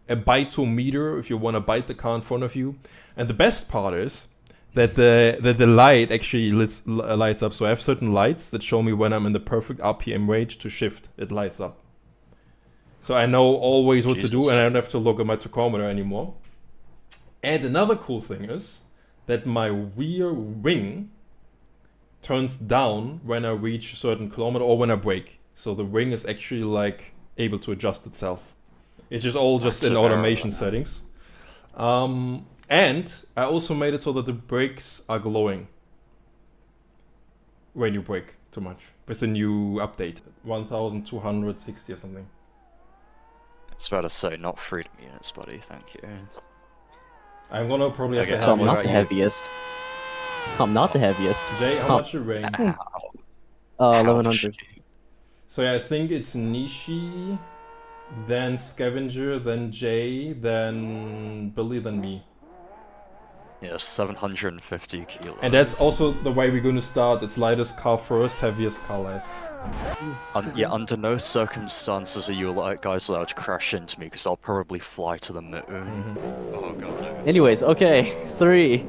bitometer if you want to bite the car in front of you. And the best part is that the light actually lights up. So I have certain lights that show me when I'm in the perfect RPM range to shift. It lights up. So I know always what to do, and I don't have to look at my tachometer anymore. And another cool thing is that my rear wing turns down when I reach a certain kilometer or when I brake. So the wing is actually like able to adjust itself. It's just all just in automation settings. And I also made it so that the brakes are glowing when you brake too much with the new update, 1260 or something. I was about to say, not freedom units, buddy. Thank you. I'm gonna probably have to So have I'm not the heaviest. I'm not the heaviest. Jay, how much you range? 1100. So yeah, I think it's Nishi, then Scavenger, then Jay, then Billy, then me. Yeah, 750 kilos. And that's also the way we're going to start. It's lightest car first, heaviest car last. Yeah, under no circumstances are you guys allowed to crash into me, because I'll probably fly to the moon. Oh god. Anyways, okay. 3,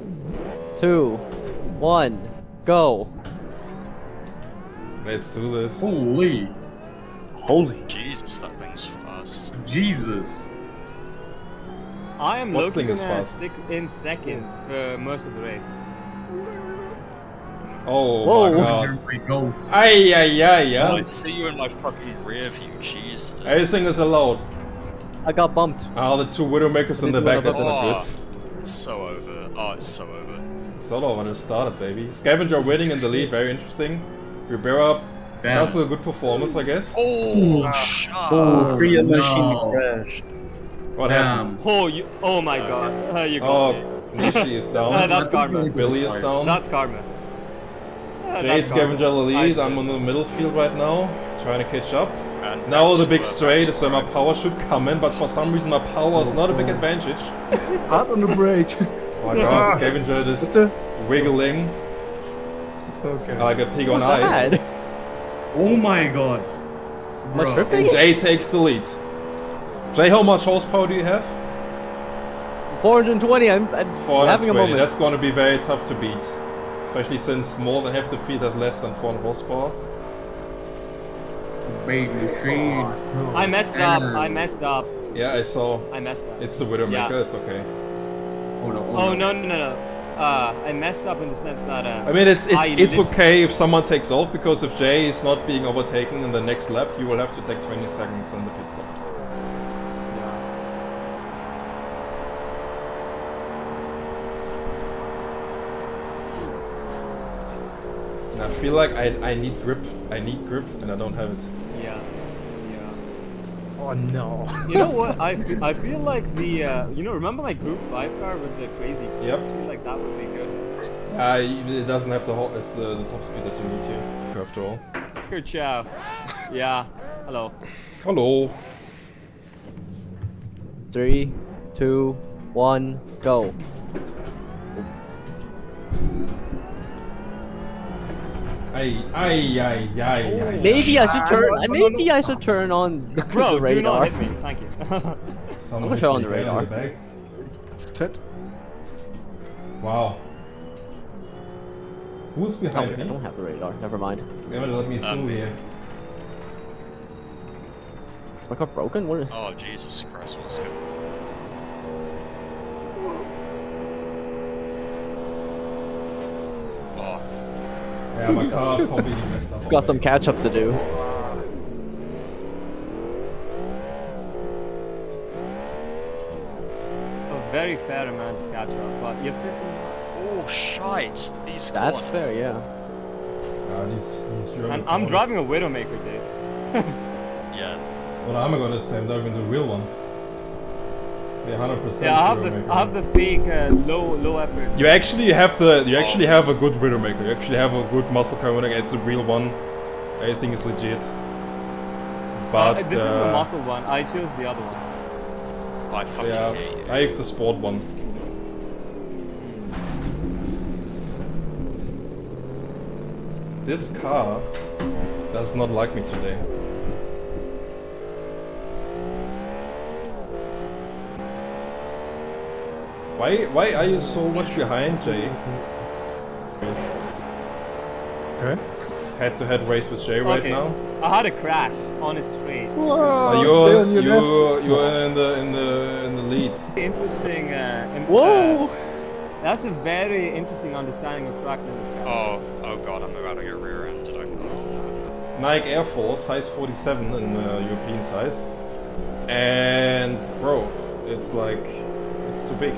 2, 1, go. Let's do this. Holy. Holy. Jesus, that thing's fast. Jesus. I am What thing looking is to fast? stick in seconds for most of the race. Oh Whoa. my god. Here we go. Ay, ay, ay, I ay. see you in my fucking rear view, Jesus. Everything is allowed. I got bumped. Ah, the two Widowmakers in the back, that's not good. It's so over. Oh, it's so over. It's all over, it started, baby. Scavenger winning in the lead, very interesting. Ribera does a good performance, I guess. Oh, shut Oh, Real no. machine crashed. What happened? Oh my god. You got Oh, Nishi is down. That's karma. Billy is down. That's karma. Jay Scavenger the lead. I'm on the middle field right now, trying to catch up. Now the big straight is where my power should come in, but for some reason my power is not a big advantage. Hard on the brake. Oh my god, Scavenger just wiggling Okay. like a pig on What's ice. that? Oh my god. Am I Bro. tripping? And Jay takes the lead. Jay, how much horsepower do you have? 420. I'm having a 420. moment. That's going to be very tough to beat. Especially since more than half the field has less than 400 horsepower. Baby machine. I messed up. I messed up. Yeah, I saw. I messed up. It's the Widowmaker, Yeah. it's okay. Oh no. I messed up in the sense that I mean, it's okay if someone takes off, because if Jay is not being overtaken in the next lap, you will have to take 20 seconds on the pit stop. And I feel like I need grip. I need grip, and I don't have it. Yeah. Oh no. You know what? I feel like the remember my Group 5 car with the crazy. Yep. I feel like that would be good. It doesn't have the whole. It's the top speed that you need here, after all. Good ciao. Yeah. Hello. Hello. 3, 2, 1, go. Ay. Maybe I should turn. Maybe I should turn on the Bro, radar. do not hit me. Thank you. I'm gonna show on the radar. Set. Wow. Who's Oh, behind I me? don't have the radar. Never mind. They're gonna let me through here. Is my car broken? What is? Oh, Jesus Christ, what's going on? Oh, Yeah, my car's completely messed up. Got some catch up to do. A very fair amount to catch up, but you're 15 oh shite! These That's corners. fair, yeah. These German And I'm cars. driving a Widowmaker, dude. Yeah. What am I gonna say? I'm driving the real one. The 100%. Yeah, I have the fake low effort. You actually have a good Widowmaker. You actually have a good muscle car running. It's a real one. Everything is legit. But this is the muscle one. I chose the other one. I fucking hate you. I have the sport one. This car does not like me today. Why are you so much behind, Jay? Yes. Okay. Head-to-head race with Jay right now. I had a crash on a straight. Whoa, You're stay on your left. in the lead. Interesting. Whoa! That's a very interesting understanding of track limits. Oh god, I'm about to get rear-ended. Nike Air Force, size 47 in European size. And bro, it's like, it's too big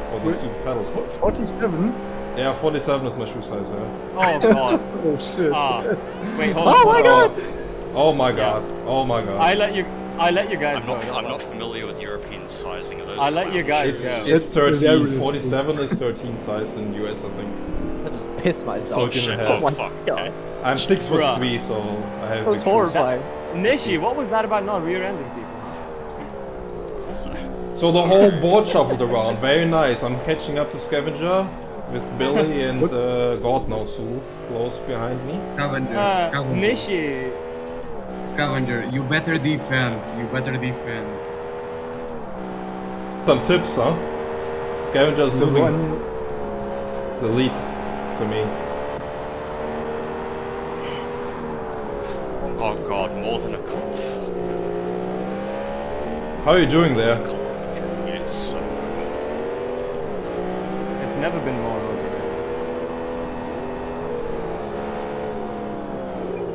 for these two pedals. 47? Yeah, 47 is my shoe size, yeah. Oh god. Oh shit. Wait, hold on. Oh my god! Oh my god. Oh my god. I let you guys I'm not familiar with European sizing of those. I let you guys go. It's 13. 47 is 13 size in US, I think. I just pissed myself. So shit. Oh my fuck, god. okay. I'm 6'3", so I have. That was horrifying. Nishi, what was that about not rear-ending people? So the whole board shuffled around. Very nice. I'm catching up to Scavenger with Billy and God knows who close behind me. Scavenger. Nishi. Scavenger, you better defend. You better defend. Some tips, huh? Scavenger's losing the lead to me. Oh god, more than a cup. How are you doing there? It's never been more overrated.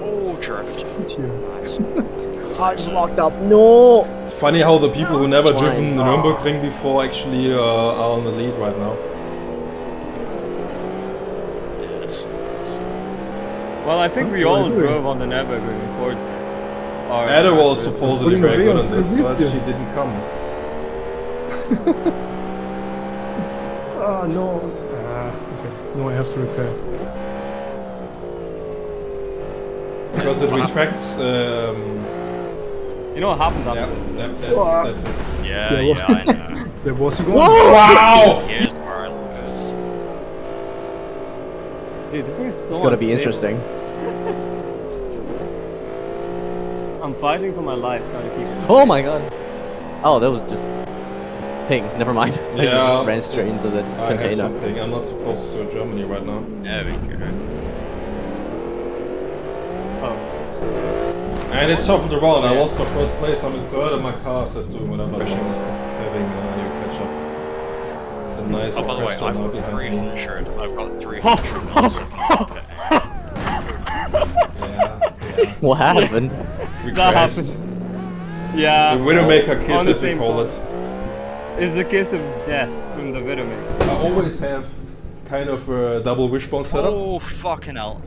Oh, drift. Nice. I just locked up. No! It's funny how the people who never driven the Nürburgring before actually are on the lead right now. Yes. Well, I think we all drove on the Nürburgring before. Ada was supposedly very good on this, but she didn't come. Oh no. Okay. No, I have to repair. Because it retracts. You know what happens after this? That's it. Yeah, I know. There was one. Wow! Here's where I lose. Dude, this thing is so It's gonna be unstable. interesting. I'm fighting for my life trying to keep it. Oh my god. Oh, that was just ping. Never mind. I Yeah, just ran straight into the I have container. something. I'm not supposed to Germany right now. There we go. Oh. And it shuffled around. I lost my first place. I'm in third, and my car is just doing whatever. She's having a new catch up. The nice Oh, by the way, question I've now got behind me. 300. I've got 300 milliseconds. Yeah. What happened? We That crashed. happens. Yeah. The Widowmaker kiss, on the as we same call point. it. It's the kiss of death from the Widowmaker. I always have kind of a double wishbone setup. Oh, fucking hell.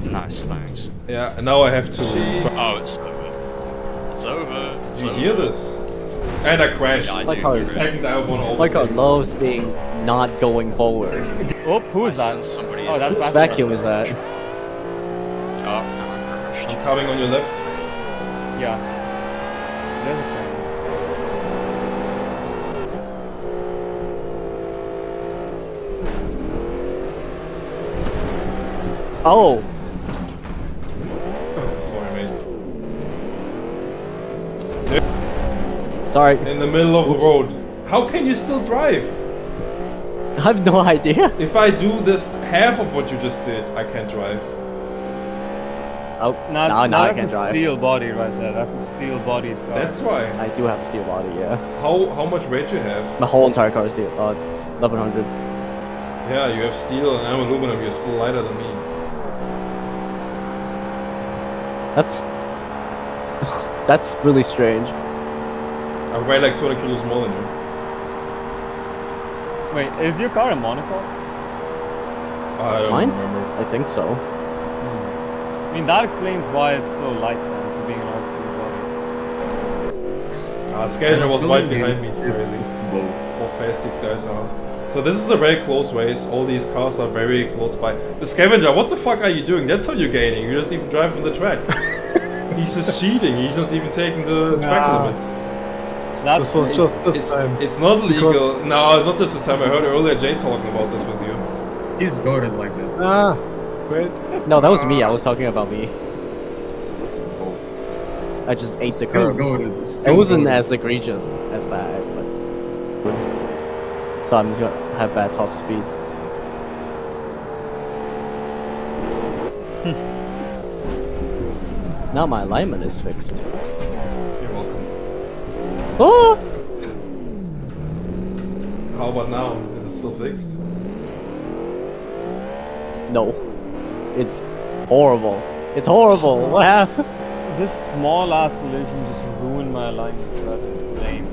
Nice, thanks. Yeah, and now I have to. Oh, it's over. It's over. Do you hear this? And I crashed. Yeah, I Like do. how The second I won all Like how loves being not going forward. Oh, who is I that? sent somebody Oh, that's Whose vacuum is that? Oh, no, I crashed. I'm coming on your left. Yeah. There's a thing. Oh! Sorry, mate. Sorry. In the middle of the road. How can you still drive? I have no idea. If I do this half of what you just did, I can't drive. Oh, Now, now I that's can a drive. steel body right there. That's a steel body car. That's why. I do have a steel body, yeah. How much weight you have? The whole entire car is steel. 1100. Yeah, you have steel and I'm aluminum. You're still lighter than me. That's really strange. I weigh like 200 kilos more than you. Wait, is your car a monocoque? I don't Mine? remember. I think so. I mean, that explains why it's so light then, for being an all-steel body. Scavenger was right behind me, It's it's crazy. low. How fast these guys are. So this is a very close race, all these cars are very close by. The Scavenger, what the fuck are you doing? That's how you're gaining, you just even drive on the track. He's just cheating, he's not even taking the track limits. This was just this time. It's not legal. No, it's not just this time. I heard earlier Jay talking about this with you. He's goaded like that. Ah, wait. No, that was me. I was talking about me. I just ate the Still curve. goaded. It Still wasn't goated. as egregious as that, but so I'm just gonna have bad top speed. Now my alignment is fixed. You're welcome. Oh! How about now? Is it still fixed? No, it's horrible. It's horrible. What happened? This small ass collision just ruined my alignment. That's lame.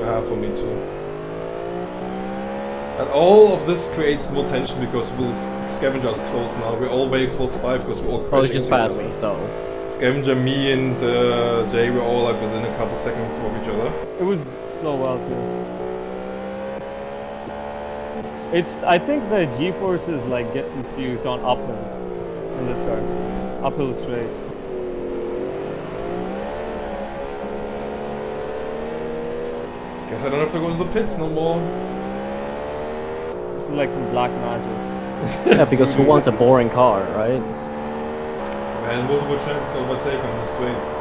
Yeah, for me too. And all of this creates more tension because Scavenger is close now. We're all very close by because we're all crashing. Oh, he just into each passed other. me, so. Scavenger, me, and Jay were all like within a couple seconds of each other. It was so well too. I think the G-forces like get confused on uphills in this car. Uphill straight. Guess I don't have to go to the pits no more. This is like some black magic. Yeah, because who wants a boring car, right? Man, multiple chances to overtake on the straight.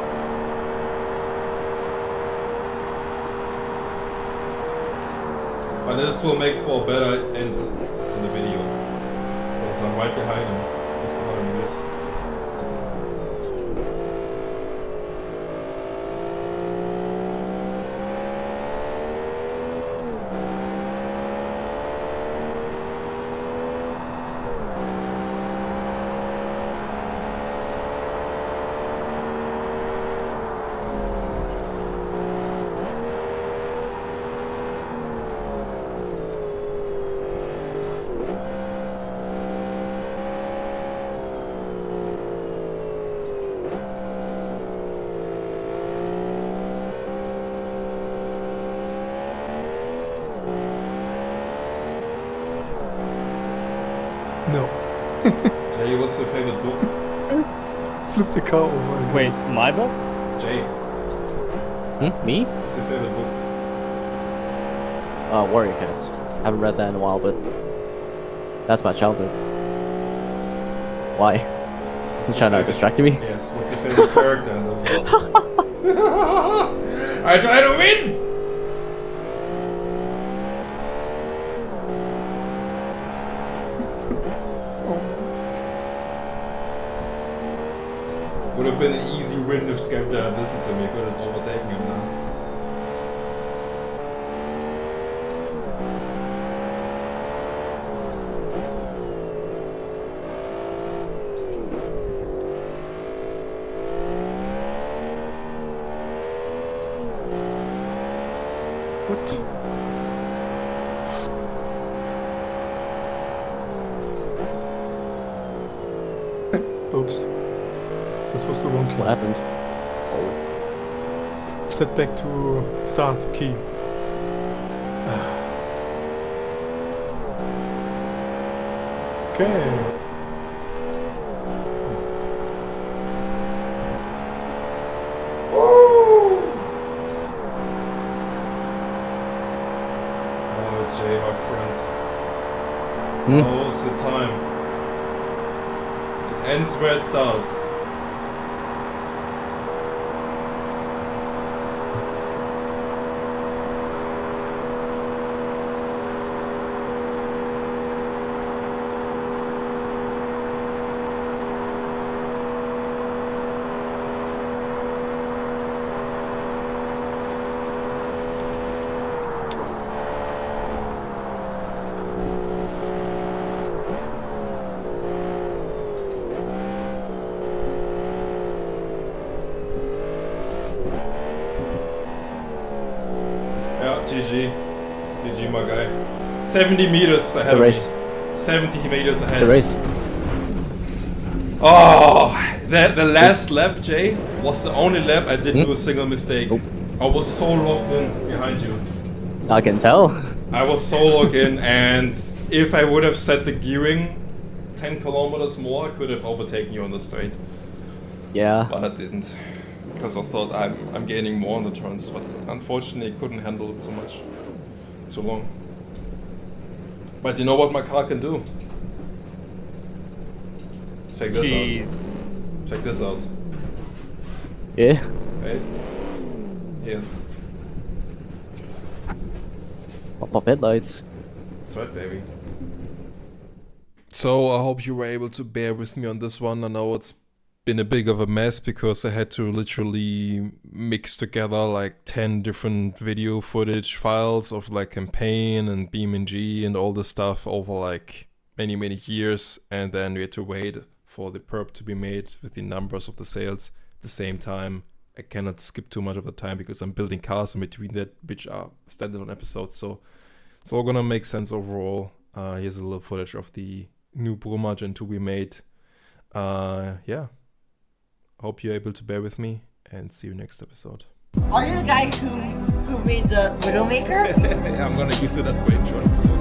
But this will make for a better end in the video. Because I'm right behind him. Just 100 meters. No. Jay, what's your favorite book? Flip the car over. again. Wait, my book? Jay, Me? what's your favorite book? Warrior Cats. Haven't read that in a while, but that's my childhood. Why? You trying to distract me? Yes, what's your favorite character in the book? I try to win! Would have been an easy win if Scavenger had listened to me, could have overtaken him now. What? Oops. This was the wrong key. What happened? Set back to start key. Okay. Oh, Jay, my friend. Hmm? Now's the time. It ends where it starts. Yeah, GG. GG, my guy. 70 meters ahead The of race. me. 70 meters ahead. The race. Oh, the last lap, Jay, was the only lap I didn't do a single mistake. I was so locked in behind you. I can tell. I was so locked in, and if I would have set the gearing 10 kilometers more, I could have overtaken you on the straight. Yeah. But I didn't, because I thought I'm gaining more on the turns, but unfortunately I couldn't handle it too long. But you know what my car can do? Check this out. Check this out. Yeah. Right? Here. Pop headlights. That's right, baby. So I hope you were able to bear with me on this one. I know it's been a bit of a mess because I had to literally mix together like 10 different video footage files of like campaign and BeamNG and all this stuff over like many years, and then we had to wait for the perp to be made with the numbers of the sales at the same time. I cannot skip too much of the time because I'm building cars in between that, which are standalone episodes, so it's all gonna make sense overall. Here's a little footage of the new Brummer Gen 2 we made. Yeah, hope you're able to bear with me, and see you next episode. Are you the guy who made the Widowmaker? I'm gonna use it as my intro.